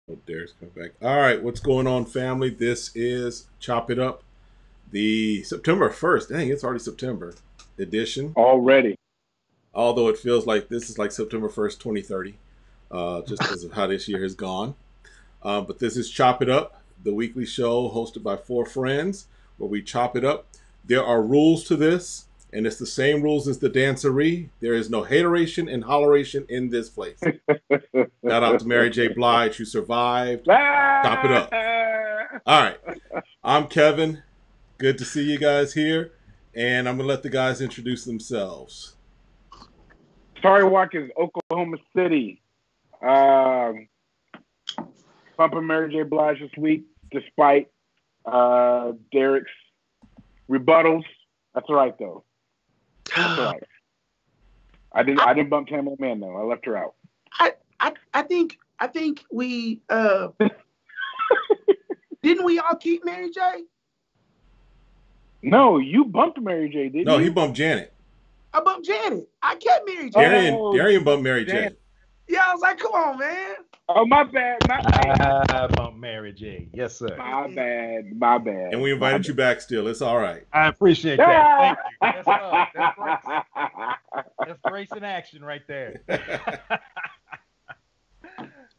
Oh, Derek's coming back. All right, what's going on, family? This is Chop It Up, the September 1st. Dang, it's already September edition. Already. Although it feels like this is like September 1st, 2030, just because of how this year has gone. But this is Chop It Up, the weekly show hosted by four friends where we chop it up. There are rules to this, and it's the same rules as the dancery. There is no hateration and holleration in this place. Shout out to Mary J. Blige, who survived. Chop it up. All right. I'm Kevin. Good to see you guys here. And I'm going to let the guys introduce themselves. Sorry, Watkins, Oklahoma City. Bumping Mary J. Blige this week, despite Derek's rebuttals. That's all right, though. That's all right. I didn't bump Tamara Man, though. I left her out. I think we didn't we all keep Mary J? No, you bumped Mary J, didn't you? No, he bumped Janet. I bumped Janet. I kept Mary J. Darian bumped Mary J. Yeah, I was like, come on, man. Oh, my bad. I bumped Mary J. Yes, sir. My bad. And we invited you back still. It's all right. I appreciate that. Thank you. That's grace in action right there.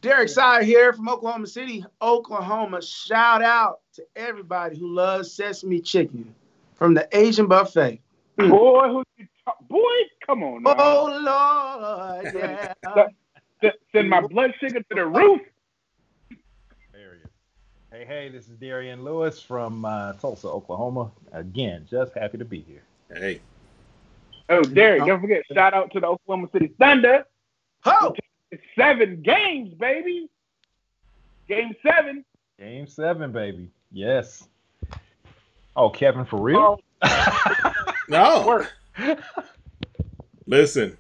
Derek Sire here from Oklahoma City, Oklahoma. Shout out to everybody who loves sesame chicken from the Asian buffet. Boy, come on now. Oh, Lord, yeah. Send my blood sugar to the roof. There he is. Hey, this is Darian Lewis from Tulsa, Oklahoma. Again, just happy to be here. Hey. Oh, Derek, don't forget, shout out to the Oklahoma City Thunder. Oh! It's 7 games, baby. Game 7. Game 7, baby. Yes. Oh, Kevin, for real? No. Listen,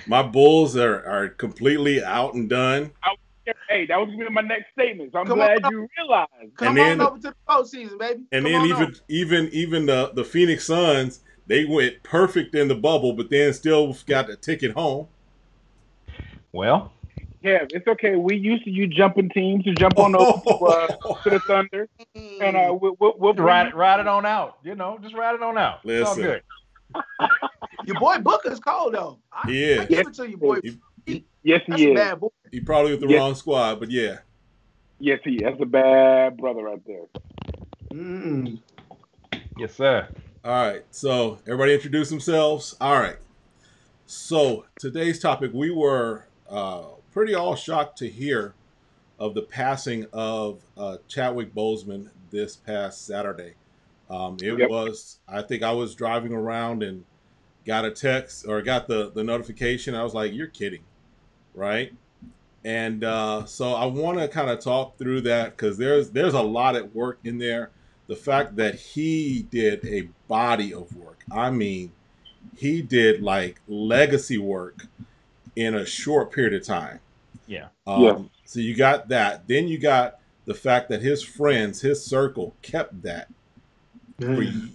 my Bulls are completely out and done. Hey, that was going to be my next statement. So I'm glad you realized. Come on over to the postseason, baby. And then even the Phoenix Suns, they went perfect in the bubble, but then still got a ticket home. Well, yeah, it's okay. We used to you jumping teams to jump on over to the Thunder, and we'll ride it on out. You know, just ride it on out. Listen, it's all good. Your boy Booker's cold though. I give it to you, boy. Yes, That's he is. A bad boy. He probably with the wrong squad, but yeah. Yes, he is. That's a bad brother right there. Yes, sir. All right. So everybody introduce themselves. All right. So today's topic, we were pretty all shocked to hear of the passing of Chadwick Boseman this past Saturday. I think I was driving around and got a text or got the notification. I was like, you're kidding, right? And so I want to kind of talk through that because there's a lot at work in there. The fact that he did a body of work. I mean, he did like legacy work in a short period of time. Yeah. So you got that. Then you got the fact that his friends, his circle, kept that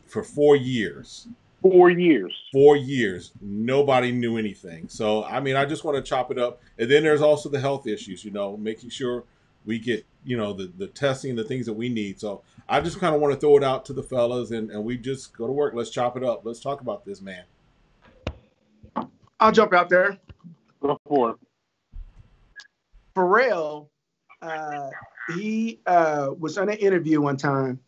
for 4 years. 4 years. 4 years. Nobody knew anything. So, I mean, I just want to chop it up. And then there's also the health issues, making sure we get, the testing, the things that we need. So I just kind of want to throw it out to the fellas and we just go to work. Let's chop it up. Let's talk about this, man. I'll jump out there. Go for it. Pharrell, he was on an interview one time,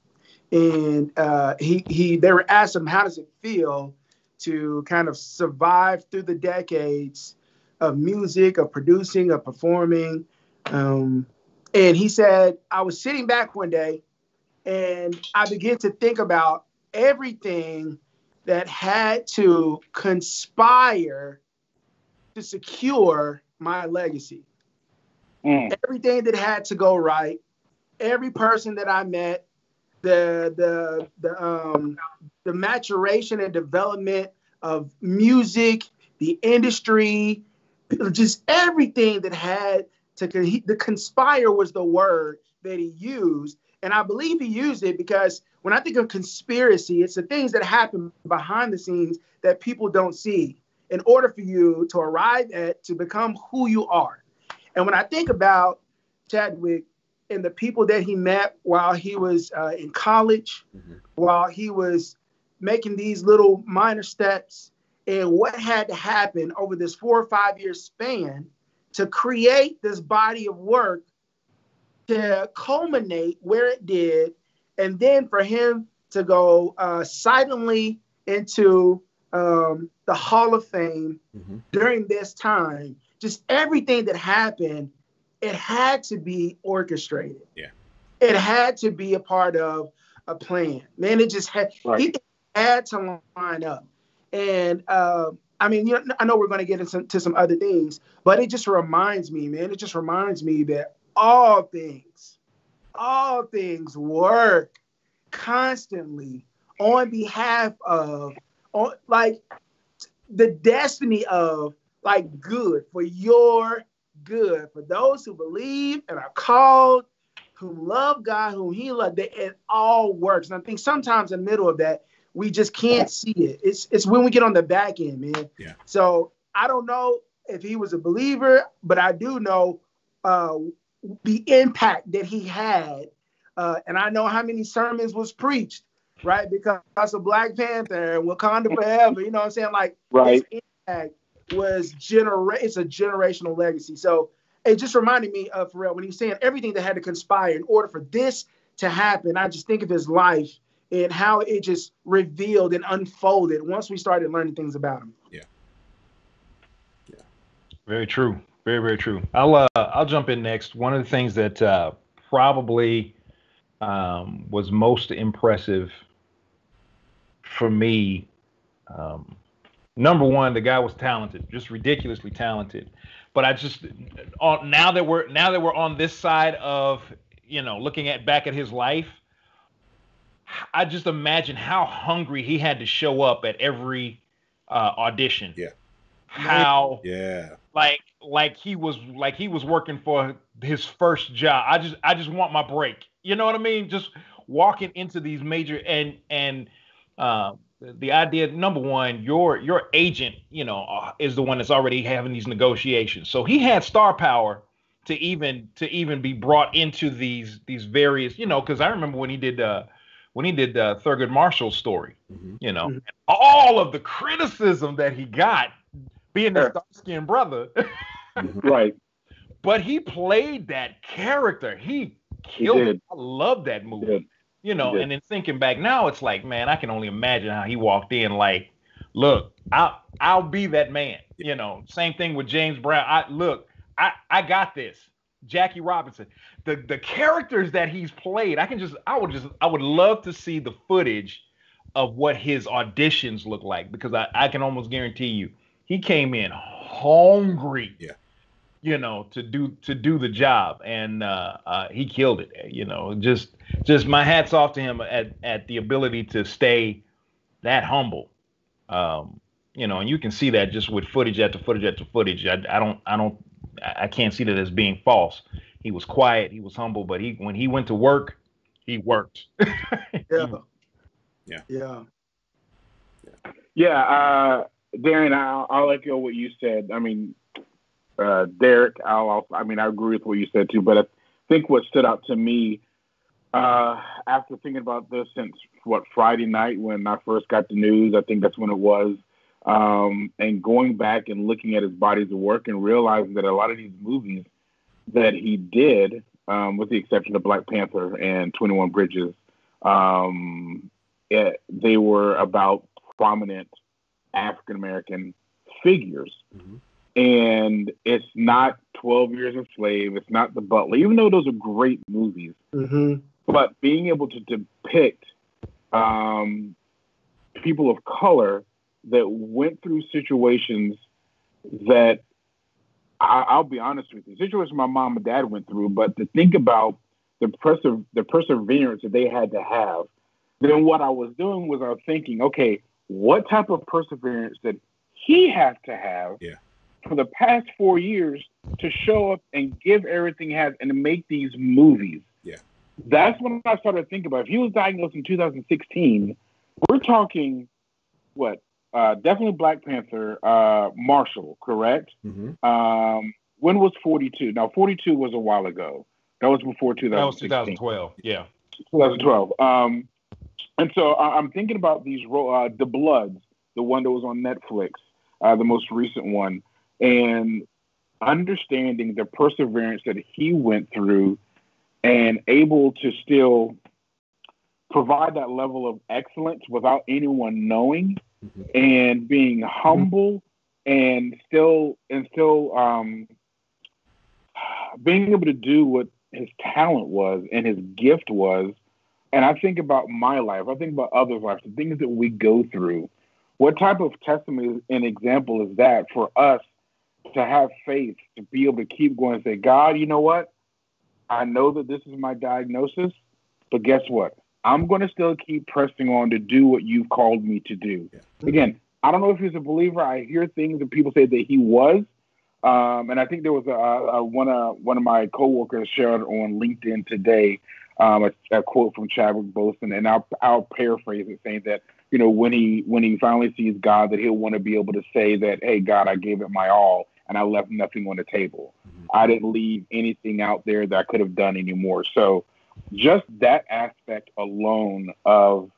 and they were asked him, how does it feel to kind of survive through the decades of music, of producing, of performing? And he said, I was sitting back one day, and I began to think about everything that had to conspire to secure my legacy. Everything that had to go right, every person that I met, the maturation and development of music, the industry, just everything that had to the conspire was the word that he used. And I believe he used it because when I think of conspiracy, it's the things that happen behind the scenes that people don't see in order for you to arrive at, to become who you are. And when I think about Chadwick and the people that he met while he was in college, while he was making these little minor steps, and what had to happen over this 4 or 5 year span to create this body of work to culminate where it did, and then for him to go silently into the Hall of Fame during this time. Just everything that happened, it had to be orchestrated. Yeah. It had to be a part of a plan. Man, it just had, it had to line up. And I mean, you know, I know we're going to get into some other things, but it just reminds me, man, it just reminds me that all things work constantly on behalf of, like, the destiny of, like, good, for your good, for those who believe and are called, who love God, whom he loved, it all works. And I think sometimes in the middle of that, we just can't see it. It's when we get on the back end, man. Yeah. So I don't know if he was a believer, but I do know the impact that he had. And I know how many sermons was preached, right? Because of Black Panther and Wakanda Forever, you know what I'm saying? Like, his impact was it's a generational legacy. So it just reminded me of Pharrell when he was saying everything that had to conspire in order for this to happen. I just think of his life and how it just revealed and unfolded once we started learning things about him. Yeah. Very true. Very, very true. I'll jump in next. One of the things that probably was most impressive for me, number one, the guy was talented, just ridiculously talented. But I just now that we're on this side of, you know, looking back at his life, I just imagine how hungry he had to show up at every audition. Yeah. How like he was working for his first job. I just want my break. You know what I mean? Just walking into these major and the idea, number one, your agent, you know, is the one that's already having these negotiations. So he had star power to even be brought into these various, you know, because I remember when he did Thurgood Marshall's story, you know, and all of the criticism that he got being the dark-skinned brother. Right. But he played that character. He killed it. I love that movie. You know, and then thinking back now, it's like, man, I can only imagine how he walked in like, look, I'll be that man. You know, same thing with James Brown. I got this. Jackie Robinson. The characters that he's played, I would love to see the footage of what his auditions look like, because I can almost guarantee you he came in hungry. Yeah. You know, to do the job, and he killed it. You know, just my hats off to him at the ability to stay that humble. You know, and you can see that just with footage after footage after footage. I can't see that as being false. He was quiet, he was humble, but when he went to work, he worked. Yeah. Darren, I'll echo what you said. I mean, Derek, I agree with what you said too, but I think what stood out to me after thinking about this since Friday night when I first got the news, I think that's when it was, and going back and looking at his bodies of work and realizing that a lot of these movies that he did, with the exception of Black Panther and 21 Bridges, they were about prominent African American figures. And it's not 12 Years a Slave. It's not The Butler, even though those are great movies. But being able to depict people of color that went through situations that, I'll be honest with you, situations my mom and dad went through, but to think about the perseverance that they had to have, then what I was doing was I was thinking, okay, what type of perseverance did he have to have for the past 4 years to show up and give everything he has and to make these movies? Yeah. That's when I started thinking about, if he was diagnosed in 2016, we're talking, definitely Black Panther, Marshall, correct? When was 42? Now, 42 was a while ago. That was before That was 2016. 2012. Yeah. 2012. And so I'm thinking about these The Bloods, the one that was on Netflix, the most recent one, and understanding the perseverance that he went through and able to still provide that level of excellence without anyone knowing, and being humble and still being able to do what his talent was and his gift was. And I think about my life, I think about others' lives, the things that we go through. What type of testimony and example is that for us to have faith, to be able to keep going and say, God, you know what? I know that this is my diagnosis, but guess what? I'm going to still keep pressing on to do what you've called me to do. Again, I don't know if he's a believer. I hear things that people say that he was. And I think there was one of my coworkers shared on LinkedIn today a quote from Chadwick Boseman, and I'll paraphrase it, saying that, you know, when he finally sees God, that he'll want to be able to say that, hey, God, I gave it my all, and I left nothing on the table. I didn't leave anything out there that I could have done anymore. So just that aspect alone of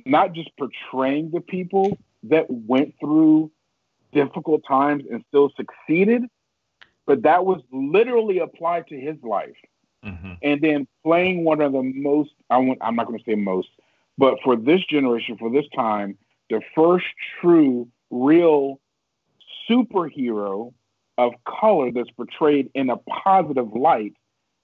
not just portraying the people that went through difficult times and still succeeded, but that was literally applied to his life. And then playing one of the most, I'm not going to say most, but for this generation, for this time, the first true, real superhero of color that's portrayed in a positive light,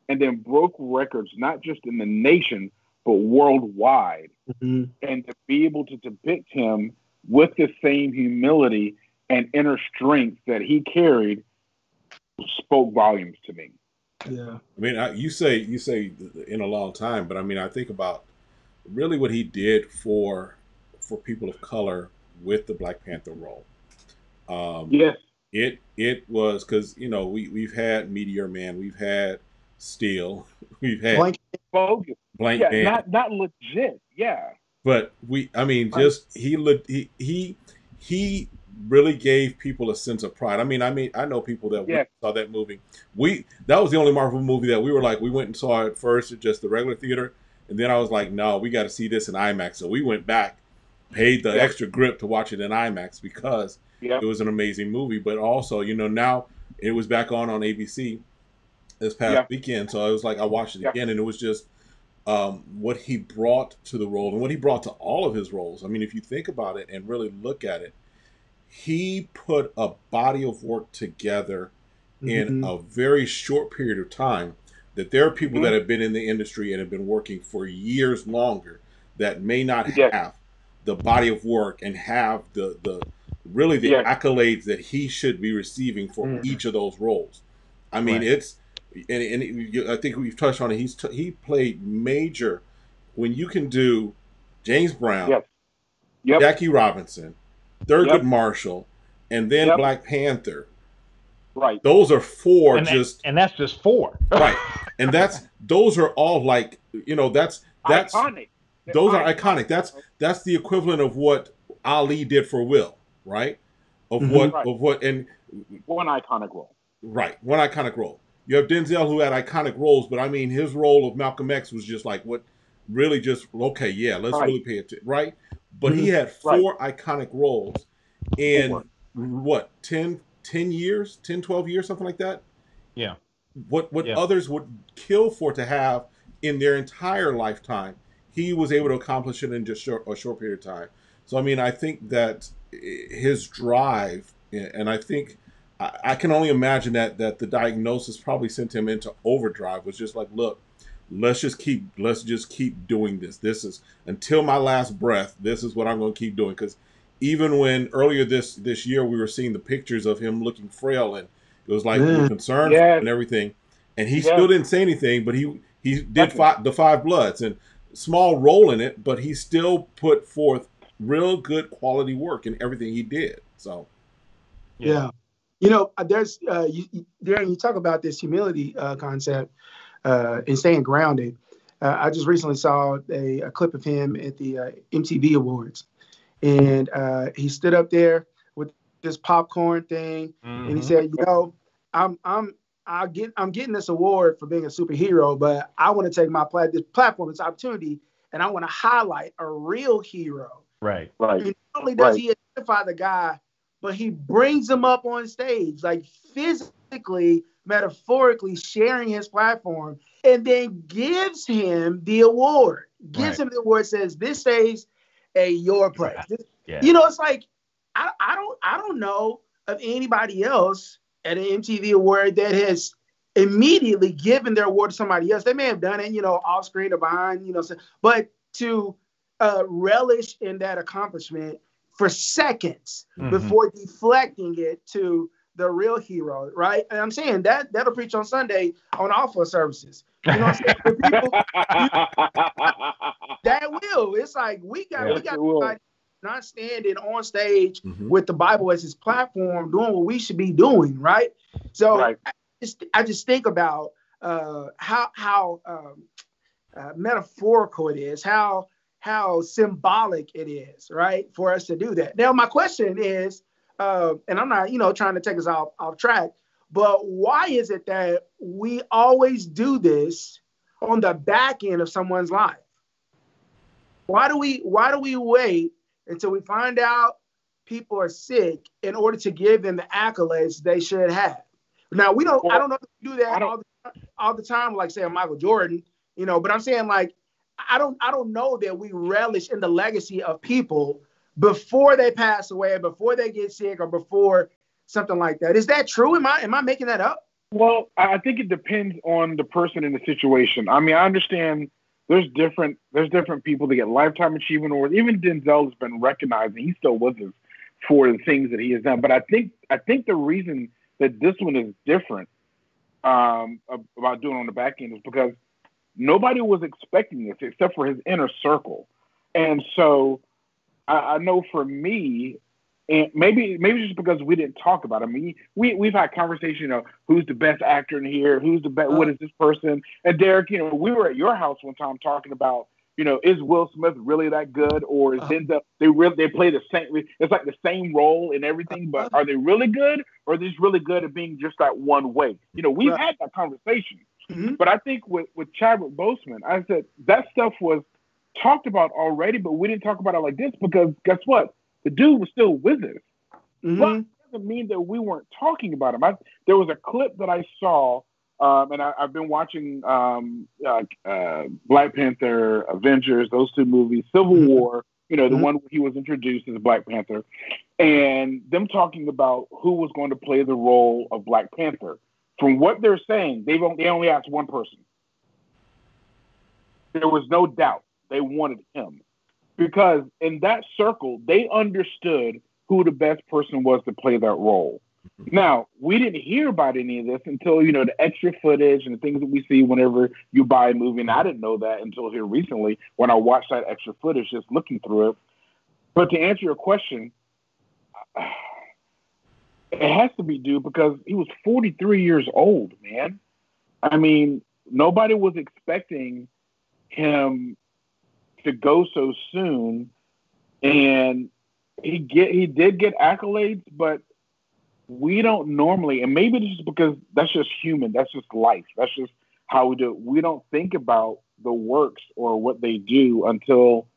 and then broke records, not just in the nation, but worldwide. And to be able to depict him with the same humility and inner strength that he carried spoke volumes to me. Yeah. I mean, you say in a long time, but I mean, I think about really what he did for people of color with the Black Panther role. Yes. It was because, you know, we've had Meteor Man, we've had Steel, we've had Blank yeah, Man, not legit. Yeah. but I mean, just he really gave people a sense of pride. I mean, I know people that saw that movie. That was the only Marvel movie that we went and saw it first at just the regular theater, and then I was like, no, we got to see this in IMAX. So we went back, paid the extra grip to watch it in IMAX because it was an amazing movie. But also, you know, now it was back on ABC this past weekend, so I was like, I watched it again, and it was just what he brought to the role and what he brought to all of his roles. I mean, if you think about it and really look at it, he put a body of work together in a very short period of time that there are people that have been in the industry and have been working for years longer that may not have the body of work and have the accolades that he should be receiving for each of those roles. I mean, it's and I think we've touched on it. He played major when you can do James Brown, Jackie Robinson, Thurgood Marshall, and then Black Panther. Right. Those are four, and that's just four. Right. And those are all like, you know, that's iconic. Those are iconic. That's the equivalent of what Ali did for Will, right? Of what and one iconic role. Right. One iconic role. You have Denzel who had iconic roles, but I mean his role of Malcolm X was just like what really just let's really pay attention, right? But he had four iconic roles in what, 10 years, 10, 12 years, something like that? Yeah. What others would kill for to have in their entire lifetime, he was able to accomplish it in just a short period of time. So, I mean, I think that his drive, and I think I can only imagine that the diagnosis probably sent him into overdrive, was just like, look, let's just keep doing this. This is until my last breath. This is what I'm going to keep doing. Because even when earlier this year we were seeing the pictures of him looking frail, and it was like we were concerned and everything, and he still didn't say anything, but he did the Five Bloods and small role in it, but he still put forth real good quality work in everything he did. So you know, there's Darren, you talk about this humility concept and staying grounded. I just recently saw a clip of him at the MTV Awards, and he stood up there with this popcorn thing, and he said, "You know, I'm I'm getting this award for being a superhero, but I want to take this platform, this opportunity, and I want to highlight a real hero. Right. Right. Not only does he identify the guy, but he brings him up on stage, like physically, metaphorically sharing his platform, and then gives him the award. Gives him the award, says, "This stays at your place." Yeah. You know, it's like I don't know of anybody else at an MTV award that has immediately given their award to somebody else. They may have done it, you know, off screen or behind, you know, but to relish in that accomplishment for seconds before deflecting it to the real hero, right? And I'm saying that'll preach on Sunday on Alpha services. You know what I'm saying? For people, that will. It's like we got somebody not standing on stage with the Bible as his platform, doing what we should be doing, right? So I just think about how metaphorical it is, how symbolic it is, right, for us to do that. Now, my question is, and I'm not, you know, trying to take us off track, but why is it that we always do this on the back end of someone's life? Why do we wait until we find out people are sick in order to give them the accolades they should have? Now, I don't know if we do that all the time, like say Michael Jordan, you know, but I'm saying, like, I don't know that we relish in the legacy of people before they pass away, before they get sick, or before something like that. Is that true? Am I making that up? Well, I think it depends on the person and the situation. I mean, I understand there's different people that get lifetime achievement awards. Even Denzel has been recognized, and he still with us for the things that he has done. But I think the reason that this one is different about doing it on the back end is because nobody was expecting this except for his inner circle. And so I know for me, and maybe just because we didn't talk about it. I mean, we've had conversation, you know, who's the best actor in here, who's the best, what is this person? And Derek, you know, we were at your house one time talking about, you know, is Will Smith really that good, or is Denzel? They play the same. It's like the same role and everything, but are they really good, or are they just really good at being just that one way? You know, we've had that conversation. But I think with Chadwick Boseman, I said that stuff was talked about already, but we didn't talk about it like this because guess what? The dude was still with us. But it doesn't mean that we weren't talking about him. There was a clip that I saw, and I've been watching Black Panther, Avengers, those two movies, Civil War, you know, the one where he was introduced as Black Panther, and them talking about who was going to play the role of Black Panther. From what they're saying, they only asked one person. There was no doubt they wanted him. Because in that circle, they understood who the best person was to play that role. Now, we didn't hear about any of this until, you know, the extra footage and the things that we see whenever you buy a movie. And I didn't know that until here recently when I watched that extra footage, just looking through it. But to answer your question, it has to be due because he was 43 years old, man. I mean, nobody was expecting him to go so soon, and he did get accolades, but we don't normally, and maybe it's just because that's just human, that's just life, that's just how we do it. We don't think about the works or what they do until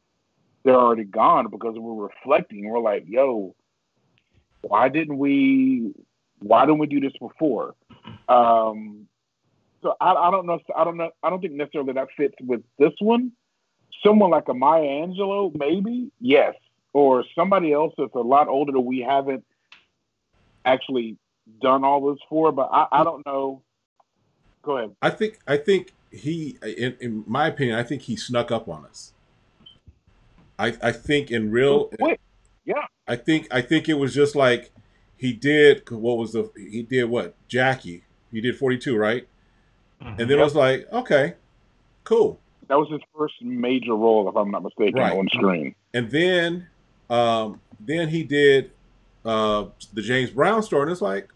they're already gone because we're reflecting. We're like, yo, why didn't we do this before? So I don't know. I don't think necessarily that fits with this one. Someone like a Maya Angelou, maybe, yes. Or somebody else that's a lot older that we haven't actually done all this for, but I don't know. Go ahead. I think he, in my opinion, I think he snuck up on us. I think in real, yeah. I think it was just like he did Jackie. He did 42, right? And then it was like, okay, cool. That was his first major role, if I'm not mistaken, on screen. And then he did the James Brown story, and it's like,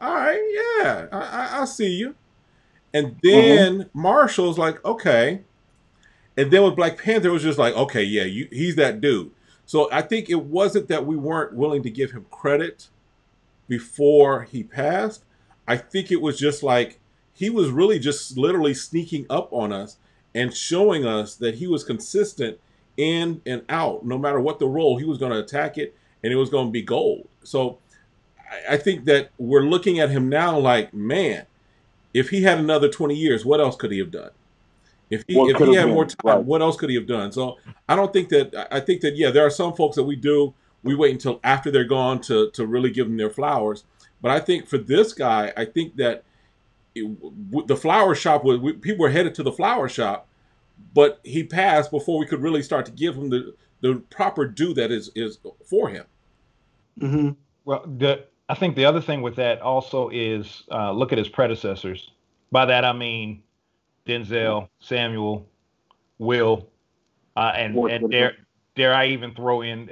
all right, yeah, I see you. And then Marshall's like, okay. And then with Black Panther, it was just like, okay, yeah, he's that dude. So I think it wasn't that we weren't willing to give him credit before he passed. I think it was just like he was really just literally sneaking up on us and showing us that he was consistent in and out. No matter what the role, he was going to attack it, and it was going to be gold. So I think that we're looking at him now like, man, if he had another 20 years, what else could he have done? If he had more time, right, what else could he have done? So I don't think that. I think that, yeah, there are some folks that we wait until after they're gone to really give them their flowers. But I think for this guy, I think that the flower shop people were headed to the flower shop, but he passed before we could really start to give him the proper due that is for him. Mm-hmm. Well, I think the other thing with that also is look at his predecessors. By that I mean Denzel, Samuel, Will, and dare I even throw in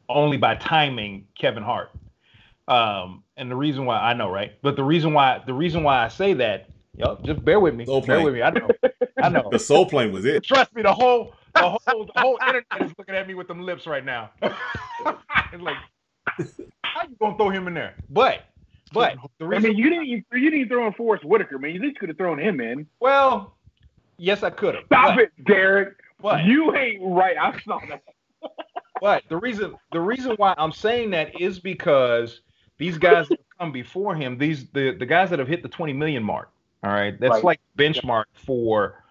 only by timing Kevin Hart. And the reason why I know, right? But the reason why I say that, just bear with me. Bear with me. I know. The Soul Plane was it. Trust me, the whole internet is looking at me with them lips right now. It's like, how you gonna throw him in there? But the reason, you didn't throw in Forrest Whitaker, man. You at least could have thrown him in. Well, yes, I could have. Stop it, Derek. But you ain't right. I saw that. But the reason why I'm saying that is because these guys that have come before him, the guys that have hit the 20 million mark. All right, that's like benchmark for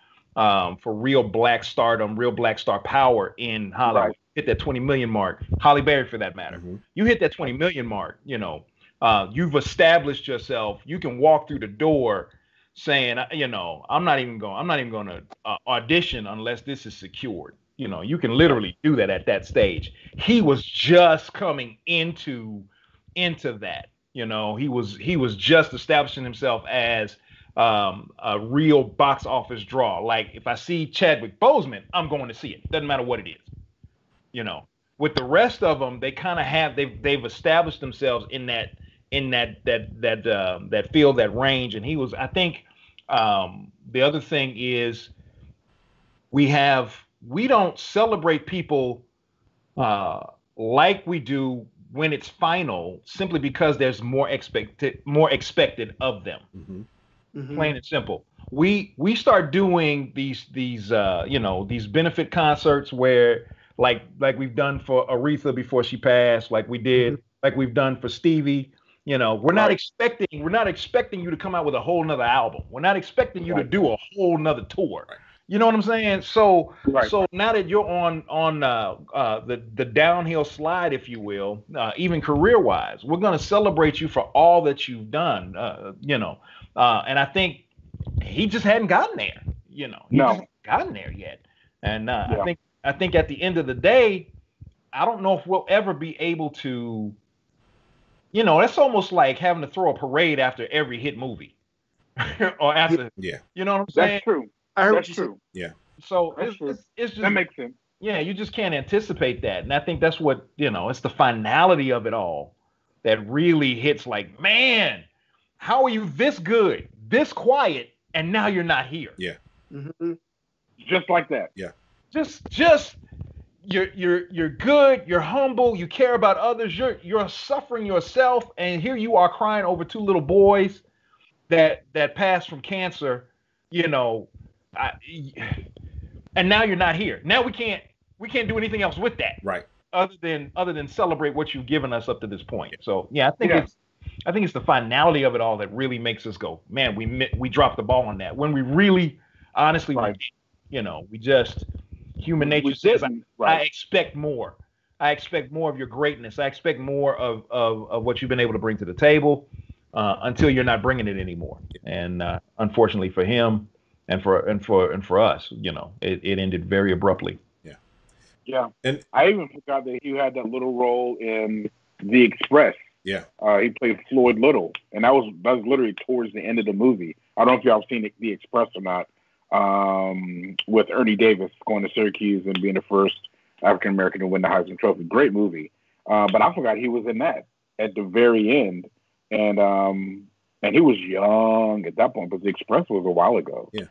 real black stardom, real black star power in Hollywood. Right. Hit that 20 million mark. Holly Berry, for that matter. Mm-hmm. You hit that 20 million mark. You've established yourself. You can walk through the door saying, I'm not even going to audition unless this is secured. You can literally do that at that stage. He was just coming into that. He was just establishing himself as a real box office draw. Like, if I see Chadwick Boseman, I'm going to see it. Doesn't matter what it is. With the rest of them, they kind of they've established themselves in that field, that range. And he was, I think, the other thing is we don't celebrate people like we do when it's final, simply because there's more expected of them. Mm-hmm. Mm-hmm. Plain and simple. We start doing these benefit concerts where like we've done for Aretha before she passed, like we did, mm-hmm. like we've done for Stevie. We're not expecting you to come out with a whole nother album. We're not expecting you to do a whole nother tour. Right. You know what I'm saying? So now that you're on the downhill slide, if you will, even career-wise, we're going to celebrate you for all that you've done. And I think he just hadn't gotten there. He hasn't gotten there yet. And I think at the end of the day, I don't know if we'll ever be able to. That's almost like having to throw a parade after every hit movie, or after. Yeah. You know what I'm saying? That's true. I heard that's true. Yeah. So it's just, that makes sense. Yeah, you just can't anticipate that, and I think that's what it's the finality of it all that really hits. Like, man, how are you this good, this quiet, and now you're not here? Yeah. Mm-hmm. Just like that. Yeah. Just you're good, you're humble, you care about others, you're suffering yourself, and here you are crying over two little boys that passed from cancer. And now you're not here. Now we can't do anything else with that. Right. Other than celebrate what you've given us up to this point. So yeah, I think it's the finality of it all that really makes us go, man, we dropped the ball on that. When we really, honestly, we just, human nature says, I expect more. I expect more of your greatness. I expect more of what you've been able to bring to the table until you're not bringing it anymore. And unfortunately for him, and for us, it ended very abruptly. Yeah. Yeah. And I even forgot that he had that little role in The Express. Yeah. He played Floyd Little, and that was literally towards the end of the movie. I don't know if y'all have seen The Express or not. With Ernie Davis going to Syracuse and being the first African American to win the Heisman Trophy. Great movie. But I forgot he was in that at the very end. And he was young at that point, but The Express was a while ago. Yeah.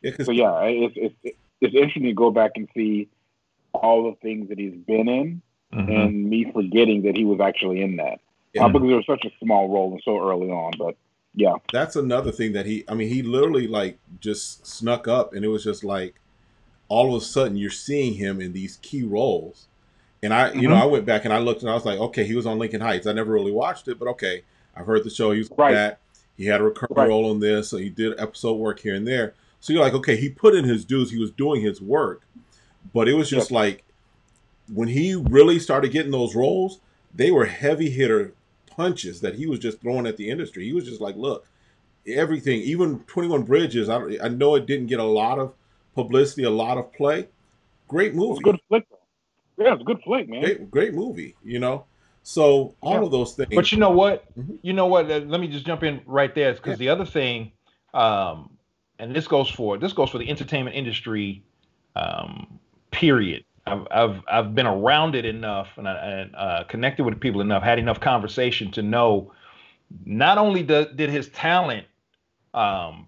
It's interesting to go back and see all the things that he's been in, mm-hmm. and me forgetting that he was actually in that. Yeah. Because it was such a small role and so early on. But Yeah. That's another thing that he literally like just snuck up, and it was just like all of a sudden you're seeing him in these key roles. And I went back and I looked and I was like, okay, he was on Lincoln Heights. I never really watched it, but okay, I've heard the show. He was on that. He had a recurring role in this, so he did episode work here and there. So you're like, okay, he put in his dues. He was doing his work, but it was just like when he really started getting those roles, they were heavy hitter punches that he was just throwing at the industry. He was just like, look, everything, even 21 Bridges. I know it didn't get a lot of publicity, a lot of play. Great movie. It was a good flick. Yeah, it's a good flick, man. Great movie, So all of those things. But you know what? You know what? Let me just jump in right there, because the other thing, and this goes for the entertainment industry, period. I've been around it enough and connected with people enough, had enough conversation to know not only did his talent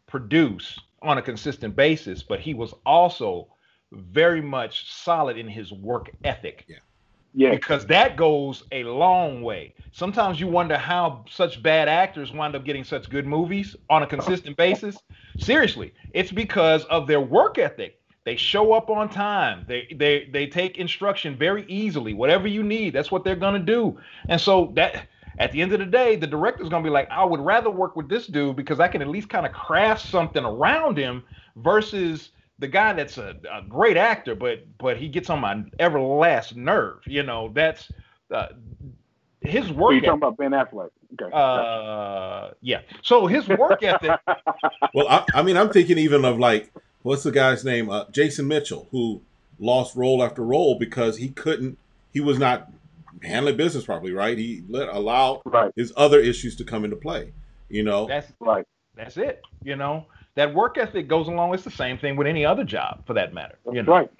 produce on a consistent basis, but he was also very much solid in his work ethic. Yeah. Because that goes a long way. Sometimes you wonder how such bad actors wind up getting such good movies on a consistent basis. Seriously, it's because of their work ethic. They show up on time. They take instruction very easily. Whatever you need, that's what they're gonna do. And so that at the end of the day, the director's gonna be like, I would rather work with this dude because I can at least kind of craft something around him versus the guy that's a great actor, but he gets on my last nerve. That's his work. So you're talking about Ben Affleck? Okay. Yeah. So his work ethic. Well, I'm thinking even of like, what's the guy's name? Jason Mitchell, who lost role after role because he was not handling business properly, right? He allowed his other issues to come into play. That's right. That's it. That work ethic goes along. It's the same thing with any other job, for that matter. That's right.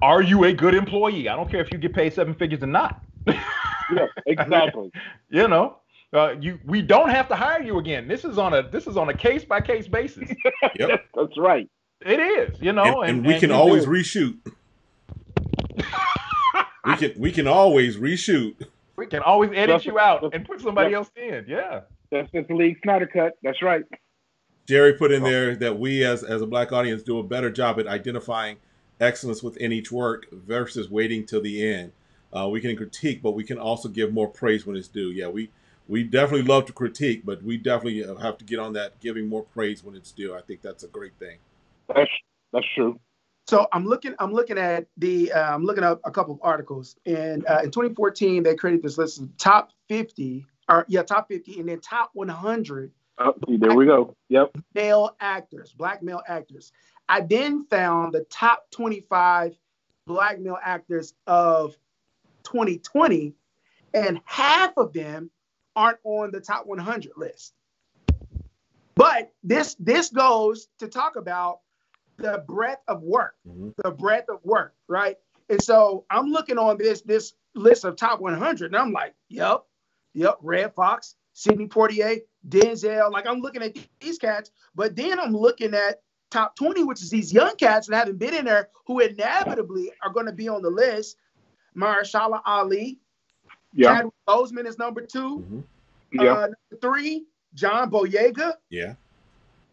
Are you a good employee? I don't care if you get paid 7 figures or not. Yeah, exactly. We don't have to hire you again. This is on a case by case basis. Yep, that's right. It is. And we can always reshoot. we can always reshoot. We can always edit you out and put somebody else in. Yeah. That's the League Snyder cut. That's right. Jerry put in there that we as a Black audience do a better job at identifying excellence within each work versus waiting till the end. We can critique, but we can also give more praise when it's due. Yeah, we definitely love to critique, but we definitely have to get on that giving more praise when it's due. I think that's a great thing. That's true. So I'm looking up a couple of articles, and in 2014 they created this list of top 50, and then top 100. Oh, there we go. Yep. Black male actors. I then found the top 25 Black male actors of 2020, and half of them aren't on the top 100 list. But this goes to talk about the breadth of work, right? And so I'm looking on this list of top 100, and I'm like, yep, Red Fox, Sidney Poitier, Denzel. Like, I'm looking at these cats, but then I'm looking at top 20, which is these young cats that haven't been in there, who inevitably are going to be on the list. Mahershala Ali, Chadwick Boseman is number 2. Number 3, John Boyega. Yeah.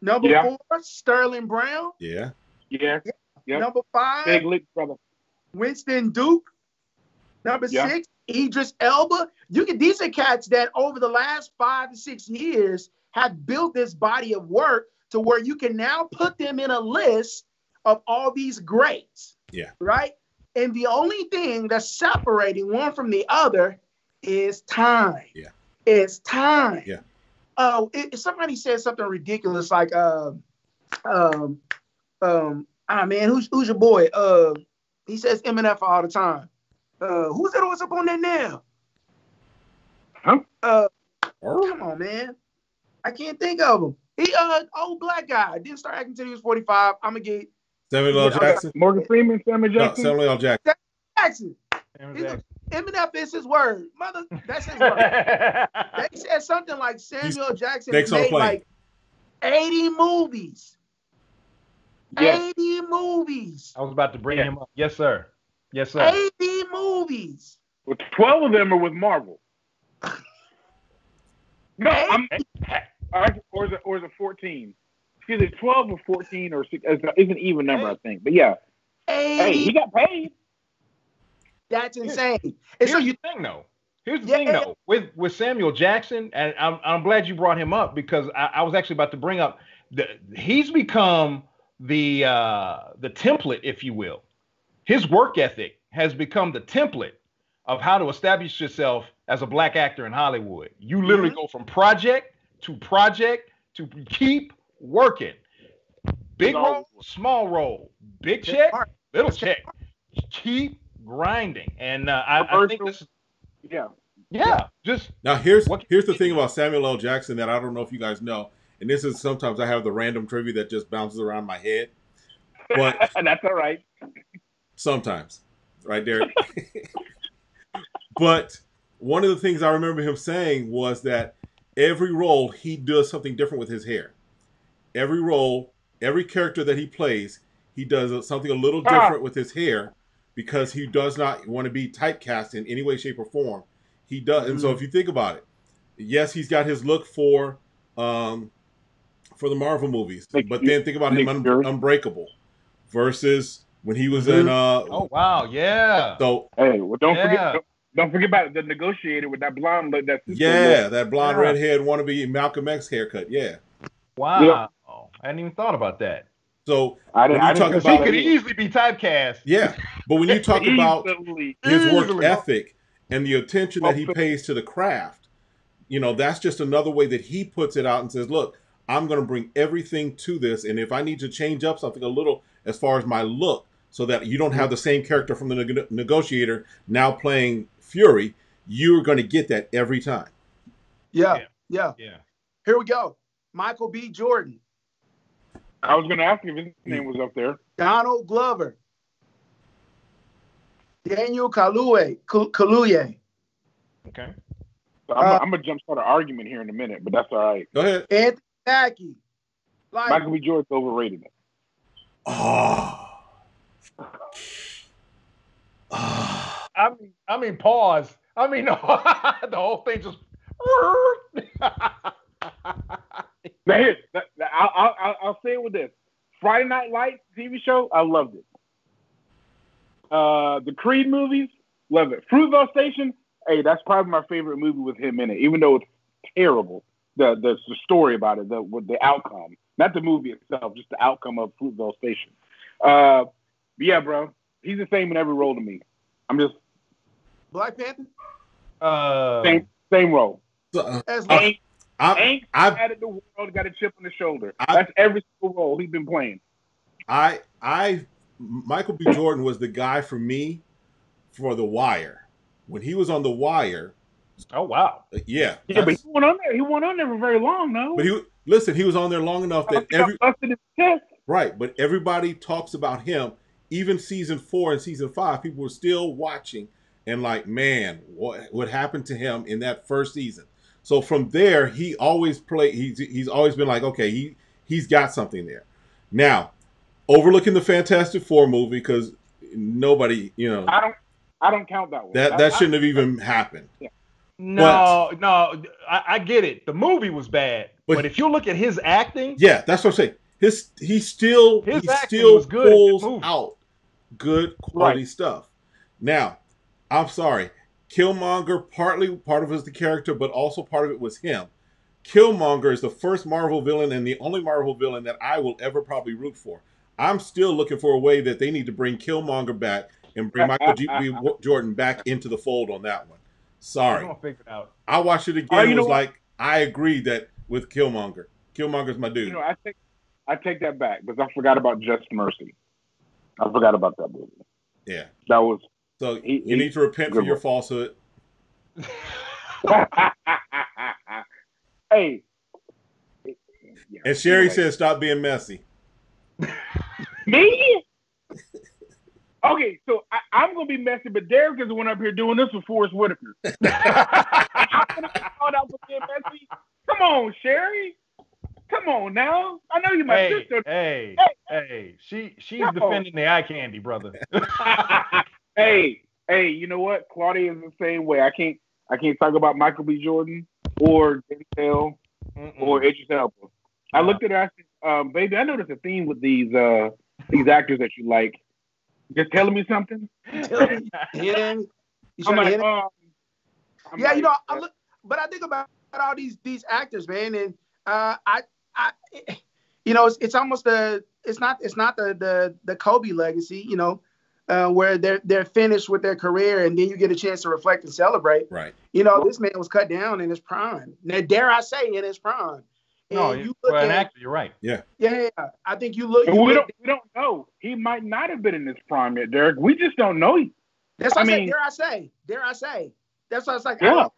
Number 4, Sterling Brown. Yeah. Number 5, Big Lick brother, Winston Duke. Number 6, Idris Elba. These are cats that over the last 5 to 6 years have built this body of work to where you can now put them in a list of all these greats. Yeah. Right? And the only thing that's separating one from the other is time. Yeah. It's time. Yeah. Somebody said something ridiculous like, man, who's your boy? He says Eminem all the time. Who's that? What's up on that now? Come on, man. I can't think of him. He old black guy. Didn't start acting until he was 45. I'm gonna get Samuel L. Jackson. Morgan Freeman, Samuel Jackson. No, Samuel L. Jackson. Eminem is his word. Mother, that's his word. They said something like Samuel Jackson made like 80 movies. Yes. 80 movies. I was about to bring him up. Yes, sir. 80 movies. Well, 12 of them are with Marvel. No, Or is it 14? It's either 12 or 14 or 6. It's an even number, I think. But yeah. Hey, he got paid. That's insane. Here's the thing, though. Here's the thing, though. With Samuel Jackson, and I'm glad you brought him up because I was actually about to bring up he's become the template, if you will. His work ethic has become the template of how to establish yourself as a black actor in Hollywood. You literally go from project to keep working. Big role, small role, big check, little check. Keep grinding. And I think this is, just now here's the thing about Samuel L. Jackson that I don't know if you guys know, and this is sometimes I have the random trivia that just bounces around my head. But that's all right. Sometimes. Right, Derek? But one of the things I remember him saying was that every role he does something different with his hair. Every role, every character that he plays, he does something a little different with his hair because he does not want to be typecast in any way, shape, or form. He does, and so if you think about it, yes, he's got his look for the Marvel movies, but then think about him Unbreakable versus when he was in. Oh wow, yeah. So hey, well, don't forget about the Negotiator with that blonde look. That blonde redhead wannabe Malcolm X haircut. Yeah. Wow. Yep. I hadn't even thought about that. So he could easily be typecast. Yeah, but when you talk about his work ethic and the attention that he pays to the craft, that's just another way that he puts it out and says, "Look, I'm going to bring everything to this, and if I need to change up something a little as far as my look, so that you don't have the same character from the Negotiator now playing Fury, you're going to get that every time." Yeah. Here we go. Michael B. Jordan. I was going to ask you if his name was up there. Donald Glover. Daniel Kaluuya. Okay. So I'm going to jumpstart an argument here in a minute, but that's all right. Go ahead. Anthony Mackie. Michael B. Jordan's overrated. I mean, pause. I mean, no, the whole thing just. Now I'll say it with this: Friday Night Lights TV show, I loved it. The Creed movies, love it. Fruitvale Station, hey, that's probably my favorite movie with him in it, even though it's terrible. The story about it, the outcome, not the movie itself, just the outcome of Fruitvale Station. Yeah, bro, he's the same in every role to me. I'm just Black Panther. Same role. I've added the world, got a chip on the shoulder. That's every single role he's been playing. Michael B. Jordan was the guy for me for The Wire. When he was on The Wire. Oh wow. Yeah. Yeah, but he went on there for very long, though. But he was on there long enough that right, but everybody talks about him. Even season 4 and season 5, people were still watching and like, man, what happened to him in that first season? So from there, he always played. He's always been like, okay, he's got something there. Now, overlooking the Fantastic Four movie because nobody, I don't count that one. That shouldn't have even happened. Yeah. No, I get it. The movie was bad, but if you look at his acting, yeah, that's what I'm saying. He still pulls out good quality stuff. Now, I'm sorry. Killmonger, part of it was the character, but also part of it was him. Killmonger is the first Marvel villain and the only Marvel villain that I will ever probably root for. I'm still looking for a way that they need to bring Killmonger back and bring Michael B. Jordan back into the fold on that one. Sorry. I'm gonna figure it out. I watched it again and was like, I agree that with Killmonger. Killmonger's my dude. I take that back because I forgot about Just Mercy. I forgot about that movie. Yeah. That was... So you need to repent for your falsehood. Hey. Yeah, and Sherry says, stop being messy. Me? Okay, so I'm going to be messy, but Derek is the one up here doing this with Forrest Whitaker. I'm going to get called out for being messy. Come on, Sherry. Come on now. I know you're my sister. Hey. She's defending the eye candy, brother. Hey, you know what? Claudia is the same way. I can't talk about Michael B. Jordan or Denzel or Idris Elba. I looked at her. I said, "Baby, I noticed a theme with these actors that you like. Just telling me something." I'm like, yeah, you know, but I think about all these actors, man, and I, you know, it's almost it's not the Kobe legacy, you know, where they're finished with their career and then you get a chance to reflect and celebrate. Right. You know, this man was cut down in his prime. Now, dare I say, in his prime. No, you look at an actor, you're right. Yeah. Yeah. I think you look. We don't know. He might not have been in his prime yet, Derek. We just don't know. That's what I mean. Dare I say? That's what I was like. Yeah.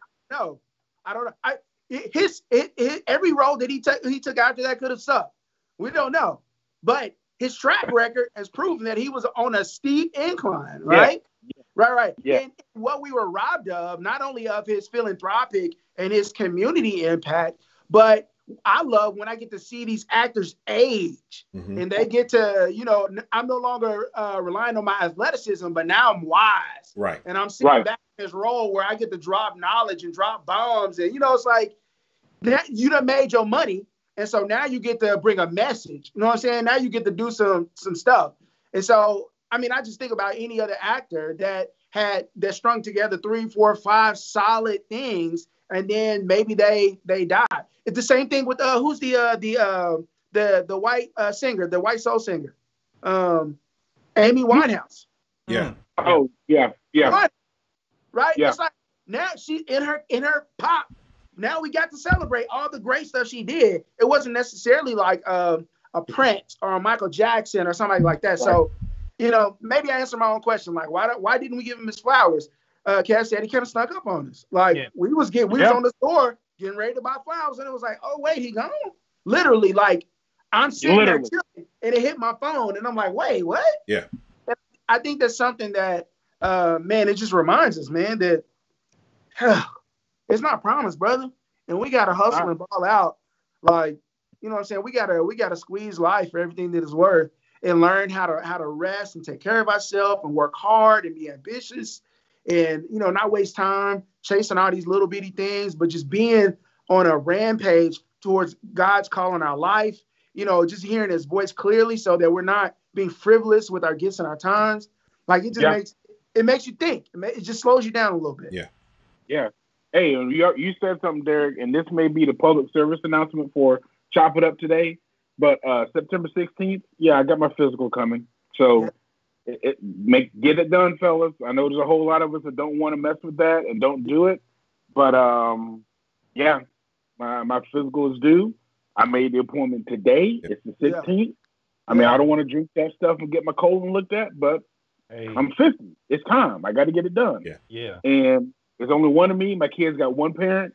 I don't know. His every role that he took after that could have sucked. We don't know, but his track record has proven that he was on a steep incline, right? Yeah. Right. Yeah. And what we were robbed of, not only of his philanthropic and his community impact, but I love when I get to see these actors age and they get to, you know, I'm no longer relying on my athleticism, but now I'm wise. Right. And I'm sitting back in this role where I get to drop knowledge and drop bombs. And, you know, it's like that you done made your money. And so now you get to bring a message. You know what I'm saying? Now you get to do some stuff. And so, I mean, I just think about any other actor that strung together 3, 4, 5 solid things, and then maybe they died. It's the same thing with who's the white singer, the white soul singer, Amy Winehouse. Yeah. Oh yeah. Right. Yeah. It's like now she in her pop. Now we got to celebrate all the great stuff she did. It wasn't necessarily like a Prince or a Michael Jackson or somebody like that. Right. So, you know, maybe I answered my own question. Like, why didn't we give him his flowers? Cass said he kind of snuck up on us. Like we was on the store getting ready to buy flowers, and it was like, oh wait, he gone. Literally, like I'm sitting there chilling, and it hit my phone, and I'm like, wait, what? Yeah. And I think that's something that, man, it just reminds us, man, that it's not promised, brother, and we gotta hustle and ball out. Like, you know what I'm saying? We gotta squeeze life for everything that it's worth, and learn how to rest and take care of ourselves and work hard and be ambitious. And, you know, not waste time chasing all these little bitty things, but just being on a rampage towards God's call in our life, you know, just hearing his voice clearly so that we're not being frivolous with our gifts and our times. Like it just makes you think. It just slows you down a little bit. Yeah. Yeah. Hey, you said something, Derek, and this may be the public service announcement for Chop It Up today, but September 16th, I got my physical coming. So get it done, fellas. I know there's a whole lot of us that don't want to mess with that and don't do it, but my physical is due. I made the appointment today. It's the 16th. I mean, I don't want to drink that stuff and get my colon looked at, but I'm 50. It's time. I got to get it done. Yeah. And there's only one of me. My kids got one parent,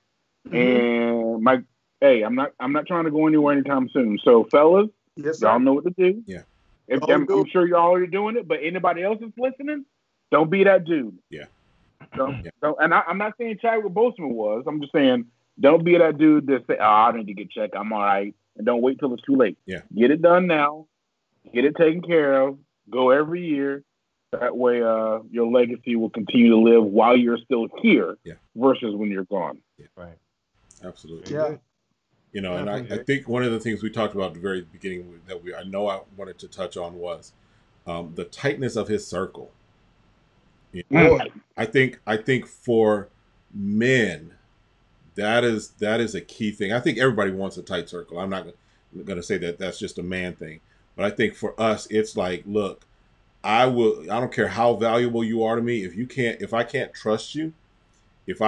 and I'm not trying to go anywhere anytime soon. So, fellas, y'all know what to do. Yeah. I'm sure you're already doing it, but anybody else that's listening, don't be that dude. Yeah. Don't. And I'm not saying Chadwick Boseman was. I'm just saying don't be that dude that say, I need to get checked. I'm all right. And don't wait till it's too late. Yeah. Get it done now. Get it taken care of. Go every year. That way your legacy will continue to live while you're still here versus when you're gone. Yeah. Right. Absolutely. Yeah. You know, and I think one of the things we talked about at the very beginning that I wanted to touch on was the tightness of his circle. You know, I think for men, that is a key thing. I think everybody wants a tight circle. I'm not going to say that that's just a man thing, but I think for us, it's like, look, I don't care how valuable you are to me. If I can't trust you, if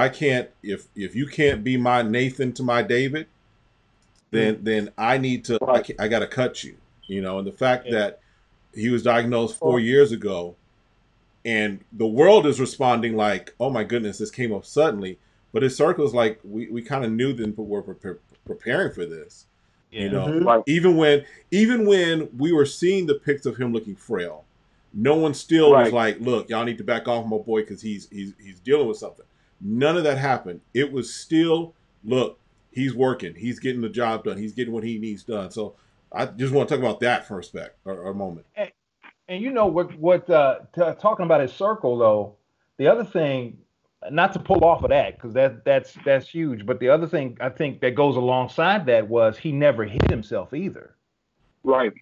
you can't be my Nathan to my David, then I need to, I got to cut you, you know. And the fact that he was diagnosed 4 years ago and the world is responding like, oh my goodness, this came up suddenly. But his circle is like, we kind of knew then, but we're preparing for this. Yeah. You know, even when we were seeing the pics of him looking frail, no one still was like, look, y'all need to back off my boy because he's dealing with something. None of that happened. It was still, look, he's working. He's getting the job done. He's getting what he needs done. So I just want to talk about that for a moment. And you know what talking about his circle though, the other thing, not to pull off of that, because that's huge. But the other thing I think that goes alongside that was he never hid himself either. Right.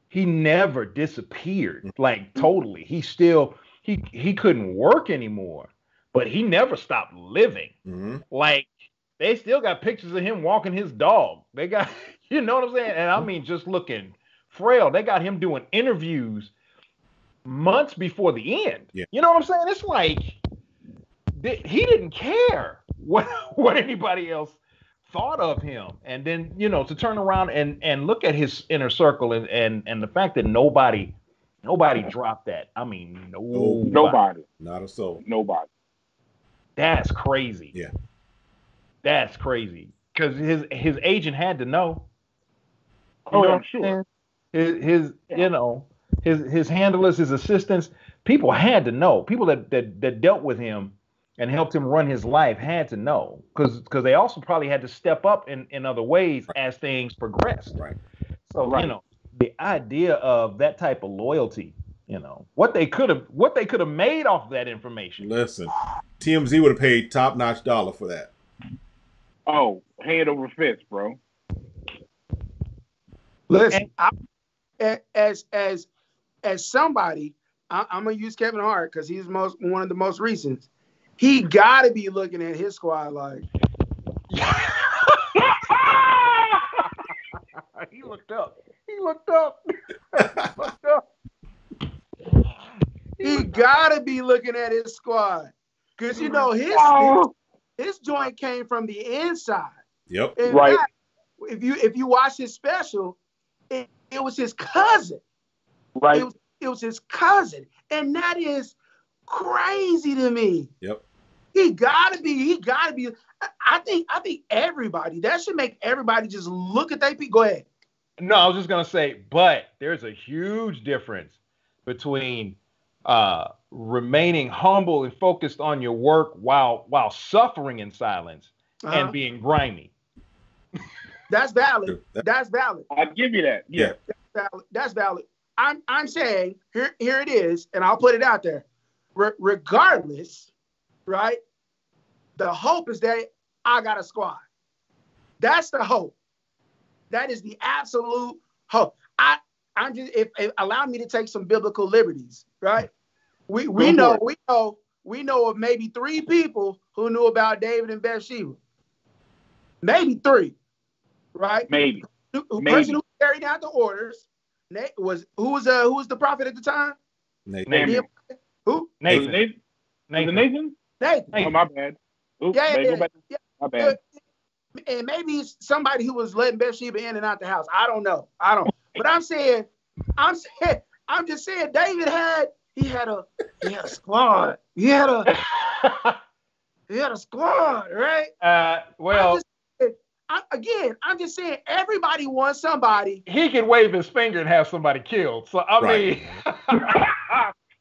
He never disappeared, like totally. He still he couldn't work anymore, but he never stopped living. Mm-hmm. Like they still got pictures of him walking his dog. They got, you know what I'm saying? And I mean, just looking frail. They got him doing interviews months before the end. Yeah. You know what I'm saying? It's like he didn't care what anybody else thought of him. And then, you know, to turn around and look at his inner circle and the fact that nobody dropped that. I mean, nobody. Not a soul. Nobody. That's crazy. Yeah. That's crazy. Because his agent had to know. Oh, I'm sure. His you know, his handlers, his assistants, people had to know. People that dealt with him and helped him run his life had to know, because they also probably had to step up in other ways as things progressed. Right. So you know, the idea of that type of loyalty, you know, what they could have made off that information. Listen, TMZ would have paid top-notch dollar for that. Oh, hand over fist, bro. Listen, as somebody, I'm gonna use Kevin Hart because he's one of the most recent. He got to be looking at his squad like. He looked up. He looked up. He got to be looking at his squad because you know his joint came from the inside. Yep. And right. If you watch his special, it was his cousin. Right. It was his cousin, and that is crazy to me. Yep. He gotta be. I think everybody, that should make everybody just look at their people. Go ahead. No, I was just gonna say, but there's a huge difference between remaining humble and focused on your work while suffering in silence and being grimy. That's valid. That's valid. I'll give you that. Yeah. That's valid. I'm saying here it is, and I'll put it out there. Regardless, right? The hope is that I got a squad. That's the hope. That is the absolute hope. I'm just if allow me to take some biblical liberties, right? We know of maybe 3 people who knew about David and Bathsheba. Maybe 3, right? Maybe. Person who carried out the orders who was the prophet at the time? Nathan. Who? Nathan. Nathan? Oh, my bad. Oops, yeah. My bad. And maybe somebody who was letting Bathsheba in and out the house. I don't know. But I'm just saying David had a squad. He had a squad, right? I'm just saying everybody wants somebody. He can wave his finger and have somebody killed. So I mean,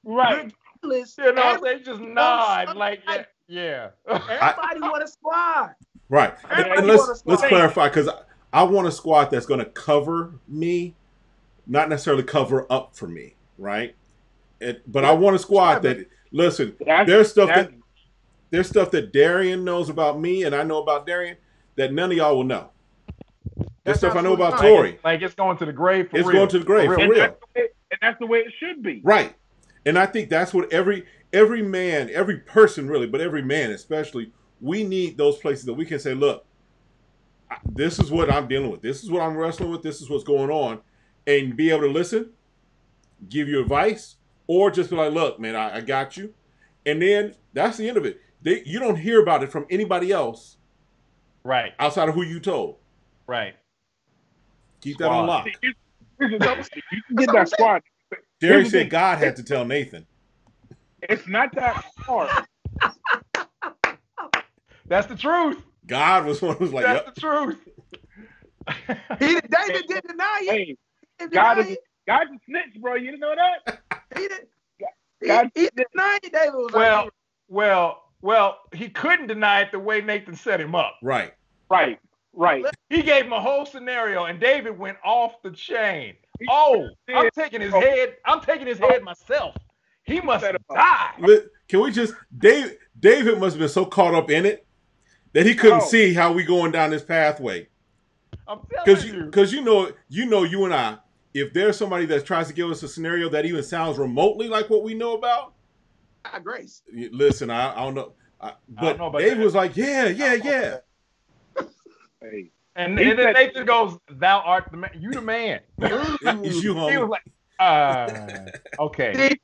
right. You know, they just nod like, yeah. Everybody want a squad. Right. And let's clarify, because I want a squad that's going to cover me, not necessarily cover up for me, right? But I want a squad that, listen, there's stuff that Darian knows about me and I know about Darian that none of y'all will know. There's stuff I know about Tori. Like it's going to the grave for real. It's going to the grave for real. And that's the way it should be. Right. And I think that's what every man, every person really, but every man especially, we need those places that we can say, look, this is what I'm dealing with. This is what I'm wrestling with. This is what's going on. And be able to listen, give you advice, or just be like, look, man, I got you. And then that's the end of it. You don't hear about it from anybody else. Right. Outside of who you told. Right. Keep that on lock. You can get that squad. Jerry said God had to tell Nathan. It's not that hard. That's the truth. God was one who was like, that's the truth. David didn't deny it. Hey, God is a snitch, bro. You didn't know that? He denied it. David was well, he couldn't deny it the way Nathan set him up. Right. He gave him a whole scenario, and David went off the chain. Oh, I'm taking his head myself. He must have died. Can we just David must have been so caught up in it that he couldn't see how we going down this pathway. I'm telling you, because you and I, if there's somebody that tries to give us a scenario that even sounds remotely like what we know about, Grace. Listen, I don't know, but know David was like, yeah. Hey. And then Nathan goes, "Thou art the man. You the man." It's you, homie. He was like, okay. David,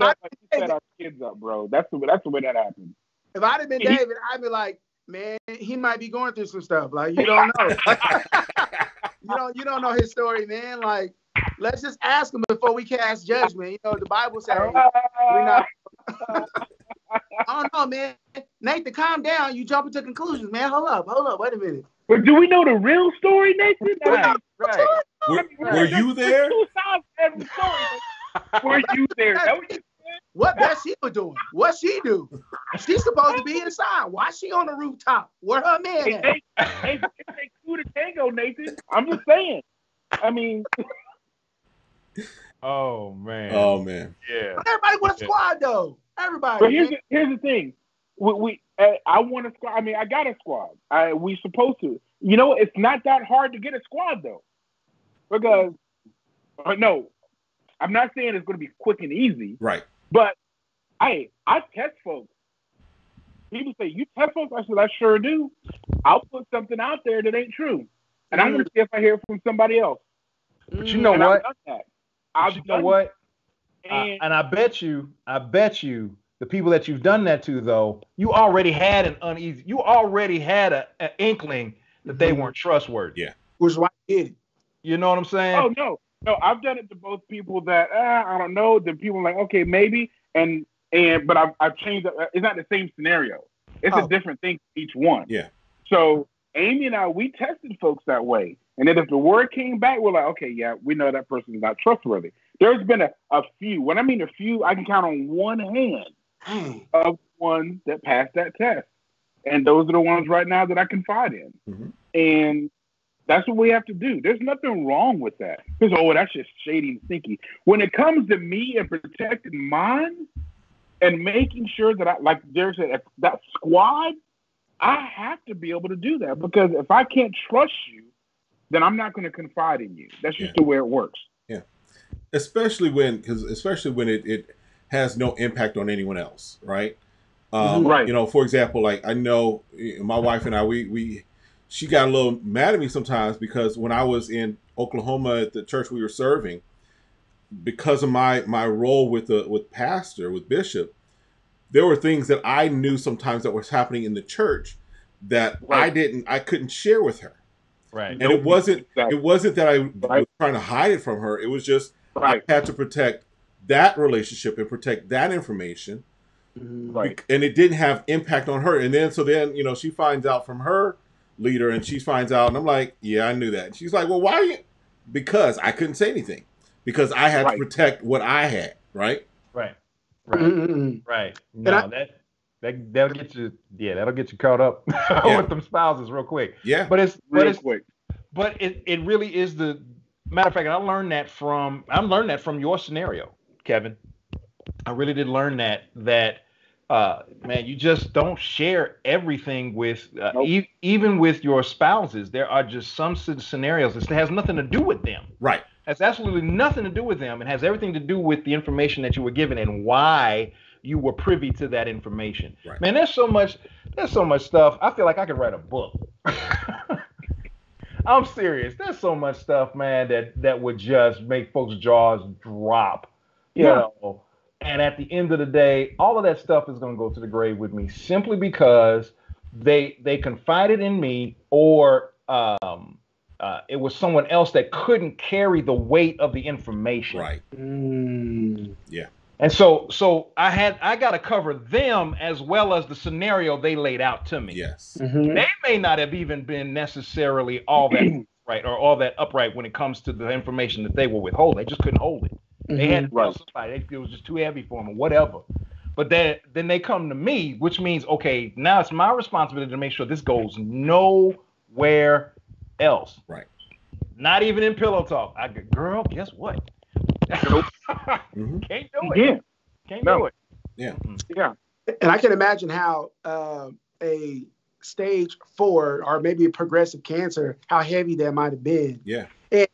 like you set our kids up, bro. That's the way that happened. If I'd have been David, I'd be like, man, he might be going through some stuff. Like, you don't know. you don't know his story, man. Like, let's just ask him before we cast judgment. You know, the Bible says we're not. I don't know, man. Nathan, calm down. You jumping to conclusions, man. Hold up. Wait a minute. But do we know the real story, Nathan? Right. Were you there? Two sides to every story. Were you there? That what you said? What Bathsheba doing? What she do? She's supposed to be inside. Why she on the rooftop? Where her man at? It takes two to tango, Nathan. I'm just saying. I mean. Oh man. Yeah. Everybody want a squad though. Everybody. But here's the thing. I want a squad. I mean, I got a squad. We supposed to. You know, it's not that hard to get a squad though, because no, I'm not saying it's going to be quick and easy. Right. But I test folks. People say, "You test folks?" I said, "I sure do. I'll put something out there that ain't true, and I'm going to see if I hear from somebody else." But you know what? I've done that. And I bet you, the people that you've done that to, though, you already had an inkling that they weren't trustworthy. Yeah. Which is why I did it. You know what I'm saying? Oh no, I've done it to both people that I don't know. The people are like, okay, maybe, but I've changed. It's not the same scenario. It's a different thing for each one. Yeah. So Amy and I, we tested folks that way, and then if the word came back, we're like, okay, yeah, we know that person is not trustworthy. There's been a few. When I mean a few, I can count on one hand of ones that passed that test, and those are the ones right now that I confide in. Mm-hmm. And that's what we have to do. There's nothing wrong with that. Because, that's just shady and stinky. When it comes to me and protecting mine and making sure that there's that squad, I have to be able to do that. Because if I can't trust you, then I'm not going to confide in you. That's just the way it works. Yeah. Especially when it has no impact on anyone else, right? Right. You know, for example, like I know my wife and I, she got a little mad at me sometimes because when I was in Oklahoma at the church we were serving, because of my role with Bishop, there were things that I knew sometimes that was happening in the church that I couldn't share with her. Right. And it wasn't that I was trying to hide it from her. It was just I had to protect that relationship and protect that information. Right. And it didn't have impact on her. And then she finds out from her leader and she finds out and I'm like, yeah, I knew that. And she's like, well, why are you? Because I couldn't say anything. Because I had to protect what I had, right? Right. Mm-hmm. Right. No, that'll get you that'll get you caught up with them spouses real quick. Yeah. But it's quick. But it really is the matter of fact, I learned that from your scenario, Kevin. I really did learn that man, you just don't share everything with even with your spouses. There are just some scenarios that has nothing to do with them. Right. Has absolutely nothing to do with them and has everything to do with the information that you were given and why you were privy to that information. Right. Man, there's so much stuff. I feel like I could write a book. I'm serious. There's so much stuff, man, that would just make folks' jaws drop. You know. And at the end of the day, all of that stuff is going to go to the grave with me simply because they confided in me or it was someone else that couldn't carry the weight of the information. Right. Yeah. And so I got to cover them as well as the scenario they laid out to me. Yes. Mm-hmm. They may not have even been necessarily all that right or all that upright when it comes to the information that they were withholding. They just couldn't hold it. They had to tell somebody. It was just too heavy for them or whatever. But then they come to me, which means, okay, now it's my responsibility to make sure this goes nowhere else. Right. Not even in pillow talk. Girl, guess what? Nope. Can't do it. Can't do it. Yeah. Yeah. And I can imagine how a stage 4 or maybe a progressive cancer, how heavy that might have been. Yeah. And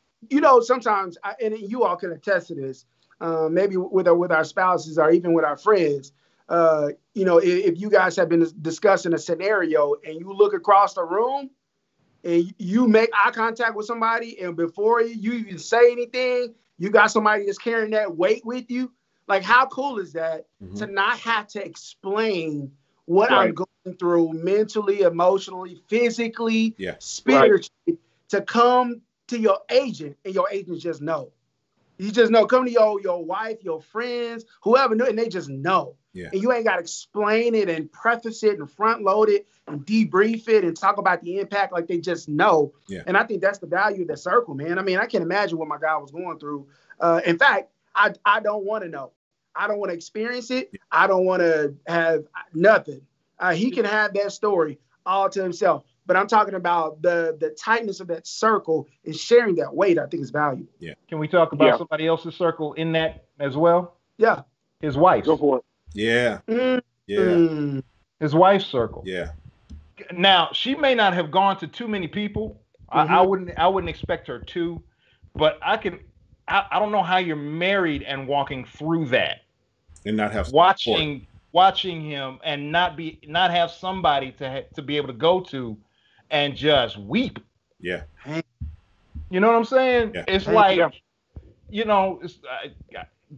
sometimes, and you all can attest to this, maybe with our spouses or even with our friends. If you guys have been discussing a scenario and you look across the room and you make eye contact with somebody, and before you even say anything, you got somebody that's carrying that weight with you. Like, how cool is that to not have to explain what I'm going through mentally, emotionally, physically, spiritually, to come to your agent, and your agents just know. You just know. Come to your wife, your friends, whoever knew, and they just know. Yeah. And you ain't got to explain it and preface it and front load it and debrief it and talk about the impact. Like, they just know. Yeah. And I think that's the value of that circle, man. I mean, I can imagine what my guy was going through. In fact, I don't want to know. I don't want to experience it. I don't want to have nothing. He can have that story all to himself. But I'm talking about the tightness of that circle and sharing that weight. I think is valuable. Yeah. Can we talk about somebody else's circle in that as well? Yeah. His wife. Go for it. Yeah. Yeah. His wife's circle. Yeah. Now, she may not have gone to too many people. I wouldn't expect her to, but I don't know how you're married and walking through that and not have watching him and not have somebody to be able to go to and just weep. Yeah. You know what I'm saying? Yeah. It's like, it's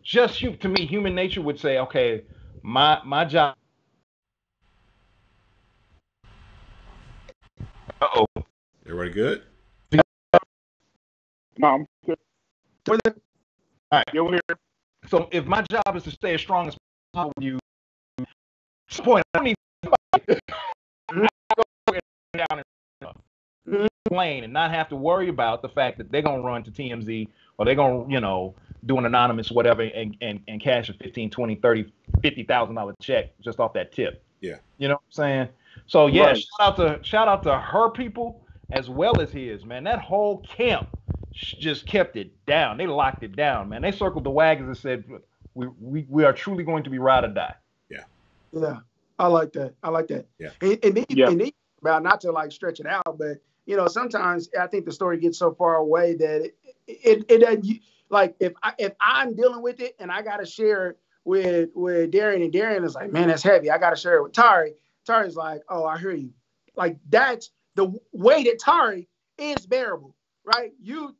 just to me, human nature would say, okay, my job. Uh-oh. Everybody good? Mom. All right. You're here. So if my job is to stay as strong as possible with you, point, I don't need somebody to go down and plane and not have to worry about the fact that they're gonna run to TMZ or they're gonna, do an anonymous whatever and cash a $15,000, $20,000, $30,000, $50,000 check just off that tip. Yeah. You know what I'm saying? So yeah, shout out to her people as well as his, man. That whole camp just kept it down. They locked it down, man. They circled the wagons and said, we are truly going to be ride or die. Yeah. Yeah. I like that. Yeah. And then about, not to like stretch it out, but sometimes I think the story gets so far away that it like if I'm dealing with it and I gotta share it with Darian, and Darian is like, man, that's heavy. I gotta share it with Tari. Tari's like, oh, I hear you. Like, that's the way that Tari is bearable, right? You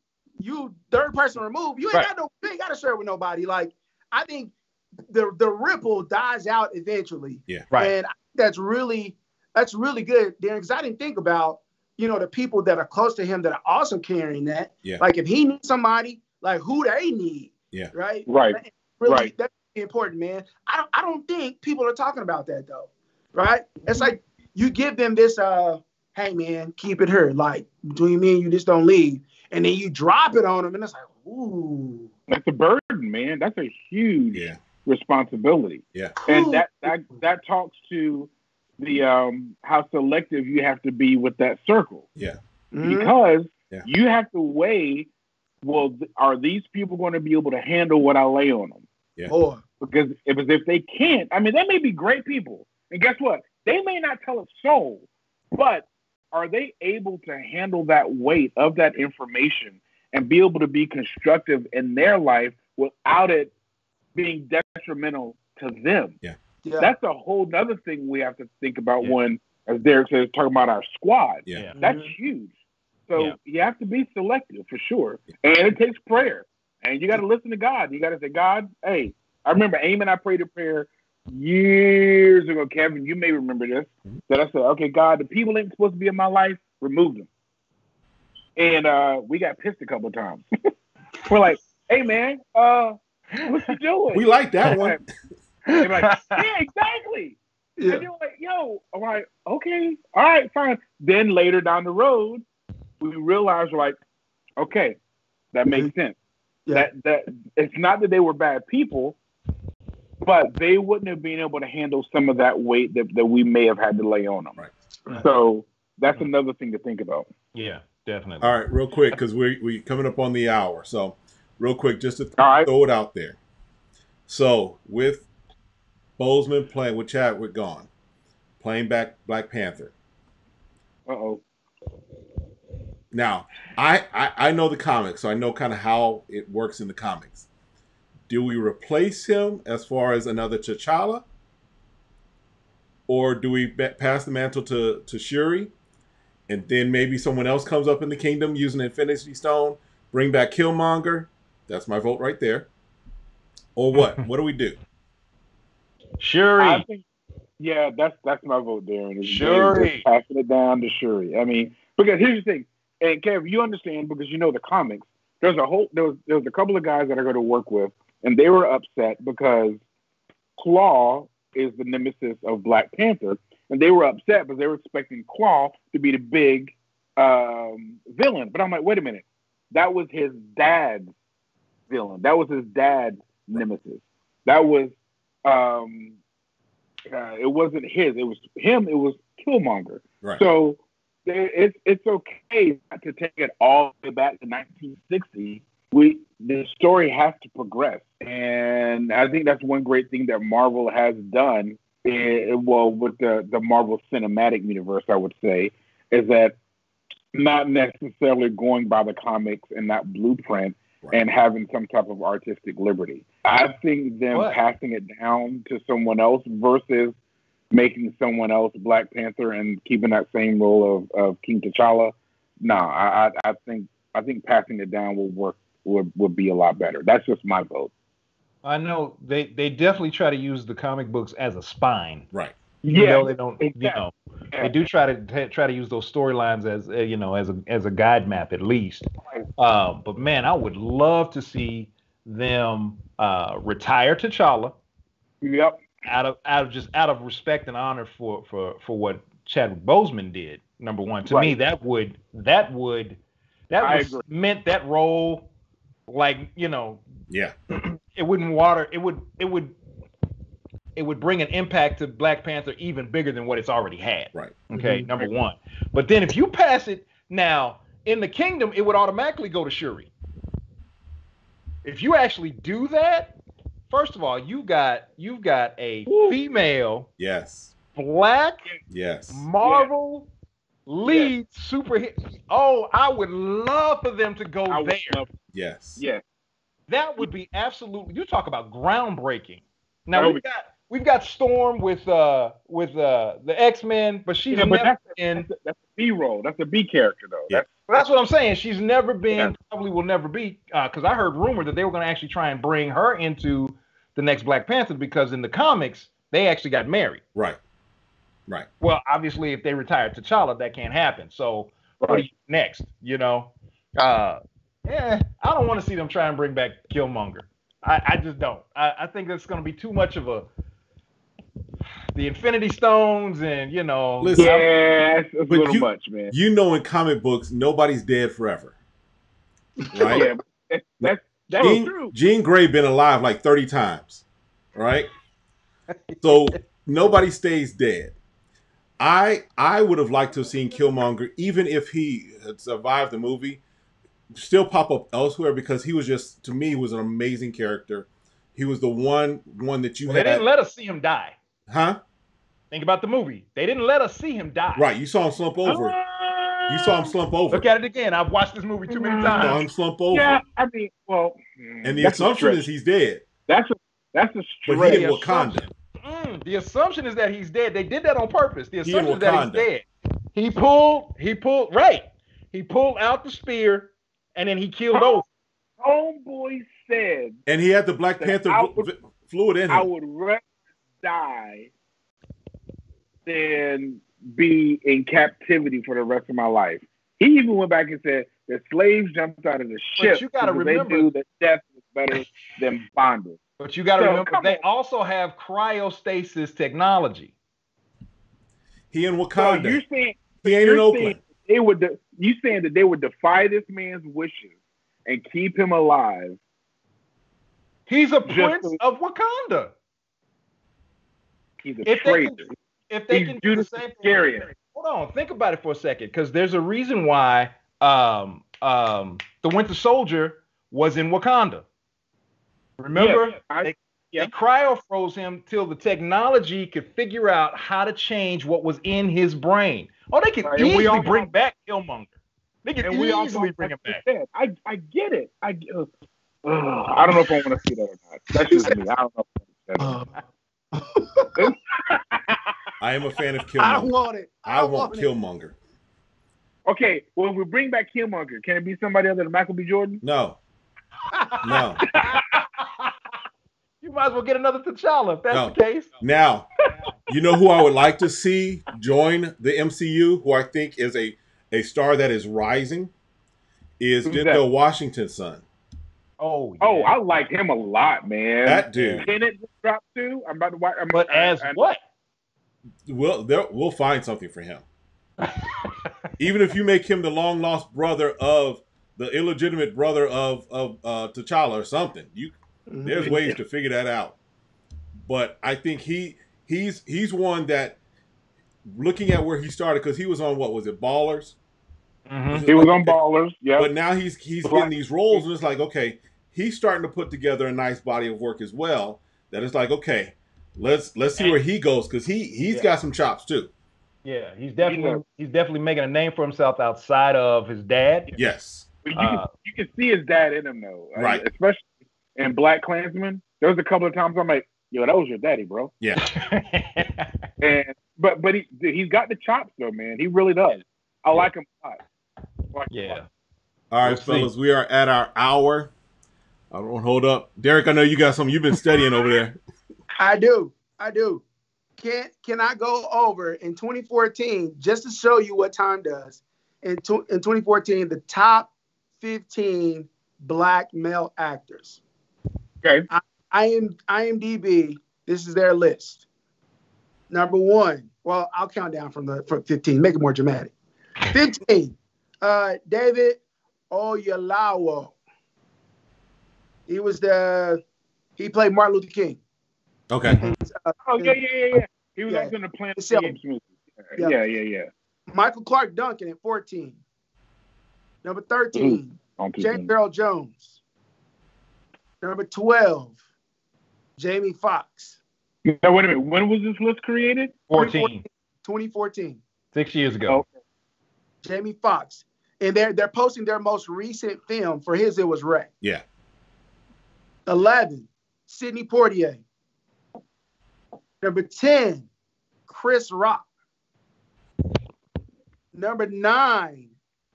third person removed. You ain't got to share it with nobody. Like, I think the ripple dies out eventually. Yeah. Right. And that's really good, Darren, because I didn't think about, the people that are close to him that are also carrying that. Yeah. Like, if he needs somebody, like, who they need. Yeah. Right. Right. That's important, man. I don't think people are talking about that though. Right. It's like you give them this, hey man, keep it here. Like, between me and you, just don't leave. And then you drop it on them, and it's like, ooh. That's a burden, man. That's a huge responsibility. Yeah. And that talks to the how selective you have to be with that circle. Yeah. Because you have to weigh, well, are these people going to be able to handle what I lay on them? Yeah. Because if they can't, I mean, they may be great people. And guess what? They may not tell a soul, but are they able to handle that weight of that information and be able to be constructive in their life without it being detrimental to them? Yeah. That's a whole other thing we have to think about when, as Derek says, talking about our squad. Yeah. That's huge. So you have to be selective for sure. And it takes prayer. And you got to listen to God. You got to say, God, hey, I remember Amy and I prayed a prayer years ago, Kevin, you may remember this, that I said, okay, God, the people ain't supposed to be in my life, remove them. And we got pissed a couple of times. We're like, hey, man, what you doing? We like that one. They're like, yeah, exactly. Yeah. And you're like, yo, I'm like, okay, all right, fine. Then later down the road, we realized, we're like, okay, that makes sense. Yeah. That it's not that they were bad people, but they wouldn't have been able to handle some of that weight that we may have had to lay on them. Right. So that's another thing to think about. Yeah, definitely. All right, real quick, because we coming up on the hour. So real quick, just to All right. throw it out there. So with Boseman playing with Chadwick gone, playing back Black Panther. Uh-oh. Now, I know the comics, so I know kind of how it works in the comics. Do we replace him as far as another T'Challa? Or do we pass the mantle to Shuri? And then maybe someone else comes up in the kingdom using the Infinity Stone, bring back Killmonger? That's my vote right there. Or what? What do we do? Shuri. I think, yeah, that's my vote, Darren. Shuri. Passing it down to Shuri. I mean, because here's the thing, and Kev, you understand because you know the comics. There was a couple of guys that I go to work with, and they were upset because Claw is the nemesis of Black Panther, and they were upset because they were expecting Claw to be the big villain. But I'm like, wait a minute, that was his dad's villain. That was his dad's nemesis. That was it wasn't his. It was him. It was Killmonger. Right. So it's okay not to take it all the way back to 1960. The story has to progress, and I think that's one great thing that Marvel has done. With the Marvel Cinematic Universe, I would say, is that not necessarily going by the comics and that blueprint, right, and having some type of artistic liberty. I think them passing it down to someone else versus making someone else Black Panther and keeping that same role of King T'Challa. No, I think passing it down will work. Would be a lot better. That's just my vote. I know they definitely try to use the comic books as a spine. Right. Yeah, they don't. Exactly. They do try to use those storylines as a guide map at least. But man, I would love to see them retire T'Challa. Yep. Out of respect and honor for what Chadwick Boseman did. Number one, to me, that would meant that role. Like, yeah, it would bring an impact to Black Panther even bigger than what it's already had. Right. Okay. Mm-hmm. Number one. But then if you pass it now in the kingdom, it would automatically go to Shuri. If you actually do that, first of all, you've got a female, yes, Black, yes, Marvel lead super hit. Oh, I would love for them to go there. Yes. Yes. That would be absolutely. You talk about groundbreaking. Now we've got Storm with the X-Men, but she's never been. That's a B role. That's a B character though. Yeah. That's what I'm saying. She's never been. Probably will never be. Because I heard rumor that they were going to actually try and bring her into the next Black Panther because in the comics they actually got married. Right. Right. Well, obviously, if they retire T'Challa, that can't happen. So what do you next? I don't want to see them try and bring back Killmonger. I just don't. I think that's going to be too much of the Infinity Stones and Listen, it's a little much, man. In comic books, nobody's dead forever, right? That's true. Jean Grey been alive like 30 times, right? So nobody stays dead. I would have liked to have seen Killmonger, even if he had survived the movie, still pop up elsewhere because he was just, to me, he was an amazing character. He was the one that you had. They didn't let us see him die. Huh? Think about the movie. They didn't let us see him die. Right. You saw him slump over. You saw him slump over. Look at it again. I've watched this movie too many times. You saw him slump over. Yeah, I mean, well. And the assumption is he's dead. That's a stretch. But he in Wakanda. The assumption is that he's dead. They did that on purpose. The assumption is that he's dead. He pulled out the spear, and then he killed those. Homeboy said. And he had the Black Panther fluid in him. I would rather die than be in captivity for the rest of my life. He even went back and said that slaves jumped out of the ship. But you got to remember, they knew that death was better than bondage. But you got to remember, they also have cryostasis technology. He in Wakanda. So you're saying he ain't in Oakland. You saying that they would defy this man's wishes and keep him alive? He's a prince of Wakanda. He's a traitor. If they can do the same thing, hold on, think about it for a second, because there's a reason why the Winter Soldier was in Wakanda. Remember? Yeah, They cryo froze him till the technology could figure out how to change what was in his brain. Oh, they could easily bring back Killmonger. They could easily bring him back. I get it. I don't know if I want to see that or not. That's just me. I don't know if I want to see that. I am a fan of Killmonger. I don't want it. I want Killmonger. Okay, well, if we bring back Killmonger, can it be somebody other than Michael B. Jordan? No. No. You might as well get another T'Challa if that's the case. Now, you know who I would like to see join the MCU, who I think is a star that is rising, is Denzel Washington's son. Oh, yeah. I like him a lot, man. That dude. Tenet just dropped too. I'm about to watch. But as what? We'll find something for him. Even if you make him the long lost brother of the illegitimate brother of T'Challa or something, there's ways to figure that out. But I think he's one that, looking at where he started, because he was on, what was it, Ballers? Mm-hmm. He was on Ballers, yeah. But now he's getting these roles, and it's like, okay, he's starting to put together a nice body of work as well. That it's like, okay, let's see where he goes, because he's got some chops too. Yeah, he's definitely making a name for himself outside of his dad. Yes, you can see his dad in him though, right? Especially in Black Klansman. There was a couple of times I'm like, yo, that was your daddy, bro. Yeah. but he's got the chops though, man. He really does. I like him a lot. Yeah. All right, fellas, we are at our hour. I don't hold up, Derek. I know you got something you've been studying over there. I do. Can I go over in 2014 just to show you what time does? In 2014, the top 15 Black male actors. Okay. IMDb, this is their list. Number 1. Well, I'll count down from 15. Make it more dramatic. 15. David Oyelowo. He played Martin Luther King. Okay. Yeah. He was also in the Planet of the Apes movie. Yeah. Michael Clark Duncan at 14. Number 13, James Earl Jones. Number 12, Jamie Foxx. Now, wait a minute. When was this list created? 2014. 6 years ago. Okay. Jamie Foxx. And they're posting their most recent film. For his, it was Ray. Yeah. 11, Sidney Poitier. Number 10, Chris Rock. Number 9,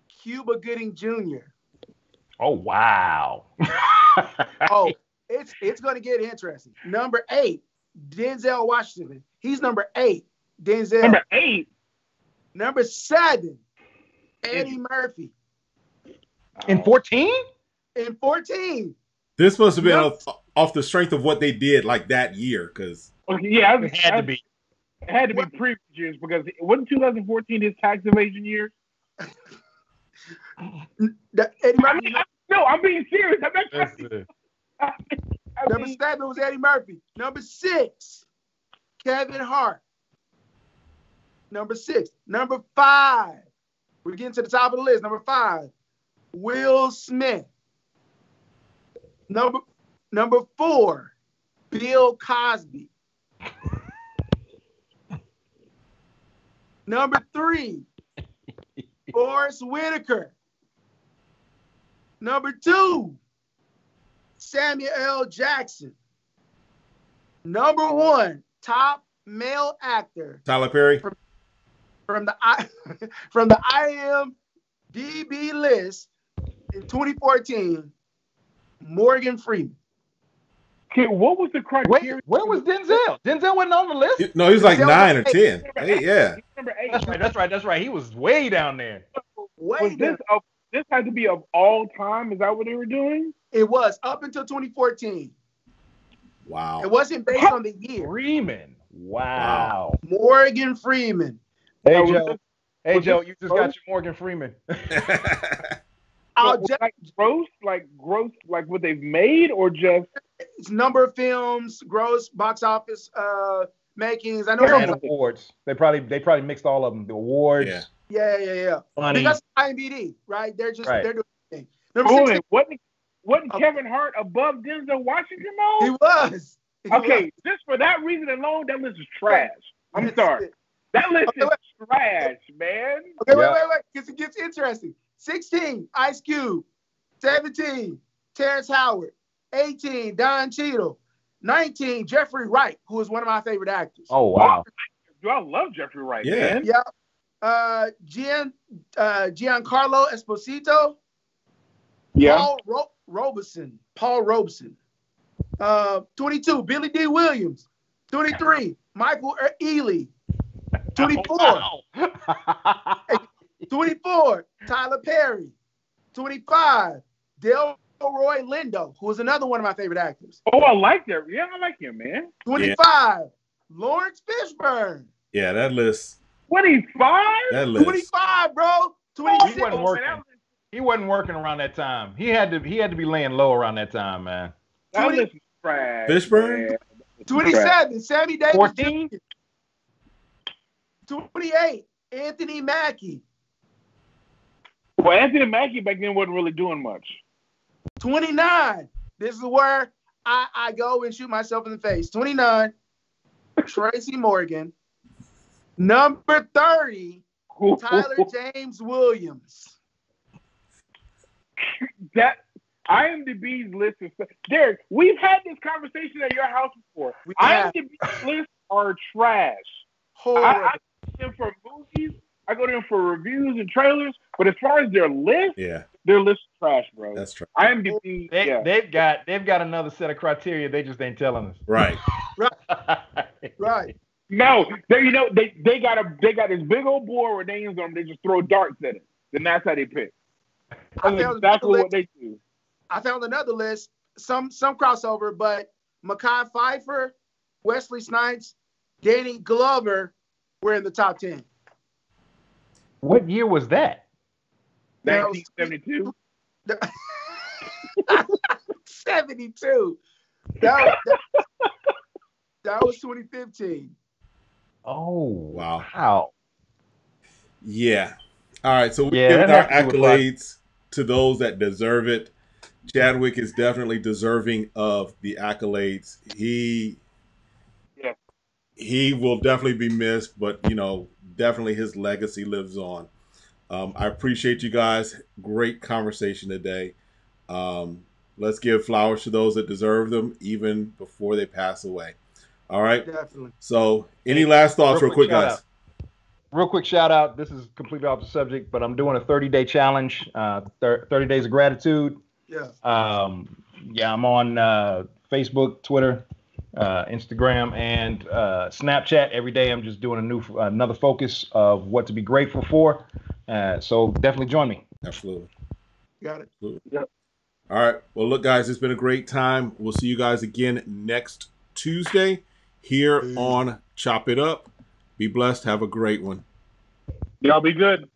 Cuba Gooding Jr. Oh, wow. Oh, it's going to get interesting. Number 8, Denzel Washington. He's number 8. Denzel. Number 8. Number 7, Eddie Murphy. In 14? In 14. This must have been off the strength of what they did like that year, because it had to be. It had to be previous years, because wasn't 2014 his tax evasion year? Eddie Murphy. No, I'm being serious. Number 7 was Eddie Murphy. Number 6, Kevin Hart. Number 6. Number 5. We're getting to the top of the list. Number 5, Will Smith. Number 4, Bill Cosby. Number 3, Forrest Whitaker. Number 2, Samuel L. Jackson. Number 1, top male actor. Tyler Perry. From the IMDb list in 2014, Morgan Freeman. Okay, what was the criteria? Wait, where was Denzel? Denzel wasn't on the list? No, he was like 9 or 10. Hey, yeah. Number 8. That's right. He was way down there. This had to be of all time? Is that what they were doing? It was up until 2014. Wow. It wasn't based on the year. Freeman. Wow. Morgan Freeman. Hey, Joe. Joe, you just got your Morgan Freeman. Like gross, like what they've made, or just it's number of films, gross, box office makings. I know awards. They probably mixed all of them. The awards. Yeah. Funny. Because IMDb, right? They're doing the thing. Number 16, wasn't Kevin Hart above Denzel Washington though? He was. Okay, just for that reason alone, that list is trash. I'm sorry. That list is trash, man. Okay, wait. Because it gets interesting. 16, Ice Cube. 17, Terrence Howard. 18, Don Cheadle. 19, Jeffrey Wright, who is one of my favorite actors. Oh, wow. Dude, I love Jeffrey Wright, yeah. man. Yeah. Giancarlo Esposito. Yeah. Paul Robeson. 22, Billy D. Williams. 23, Michael Ealy. 24. Oh, wow. 24, Tyler Perry. 25, Delroy Lindo, who is another one of my favorite actors. Oh, I like that. Yeah, I like him, man. 25, Lawrence Fishburne. Yeah, that list. 25? That list. 25, bro. 26. He wasn't working. He wasn't working around that time. He had to be laying low around that time, man. That list is trash. Fishburne? Man. 27, Sammy Davis. 14? 28, Anthony Mackie. Well, Anthony Mackie back then wasn't really doing much. 29, this is where I go and shoot myself in the face. 29, Tracy Morgan. Number 30, Tyler James Williams. That IMDb's list is Derek. We've had this conversation at your house before. IMDb's lists are trash. I go to them for movies. I go to them for reviews and trailers. But as far as their list, their list is trash, bro. That's true. IMDb, they've got another set of criteria. They just ain't telling us. Right. Right. No, they got this big old board with names on them. They just throw darts at it. Then that's how they pick. That's exactly what they do. I found another list, some crossover, but Mekhi Phifer, Wesley Snipes, Danny Glover were in the top 10. What year was that? 1972. 72. That was 2015. Oh, wow. Yeah. All right, so we're giving our accolades to those that deserve it. Chadwick is definitely deserving of the accolades. He will definitely be missed, but definitely his legacy lives on. I appreciate you guys. Great conversation today. Let's give flowers to those that deserve them, even before they pass away. All right. Definitely. So, any last thoughts, real quick, guys? Real quick shout out. This is completely off the subject, but I'm doing a 30-day challenge, 30 days of gratitude. Yeah. I'm on Facebook, Twitter, Instagram, and Snapchat. Every day I'm just doing another focus of what to be grateful for. So definitely join me. Absolutely. Got it. Absolutely. Yep. All right. Well, look, guys, it's been a great time. We'll see you guys again next Tuesday here on Chop It Up. Be blessed. Have a great one. Y'all be good.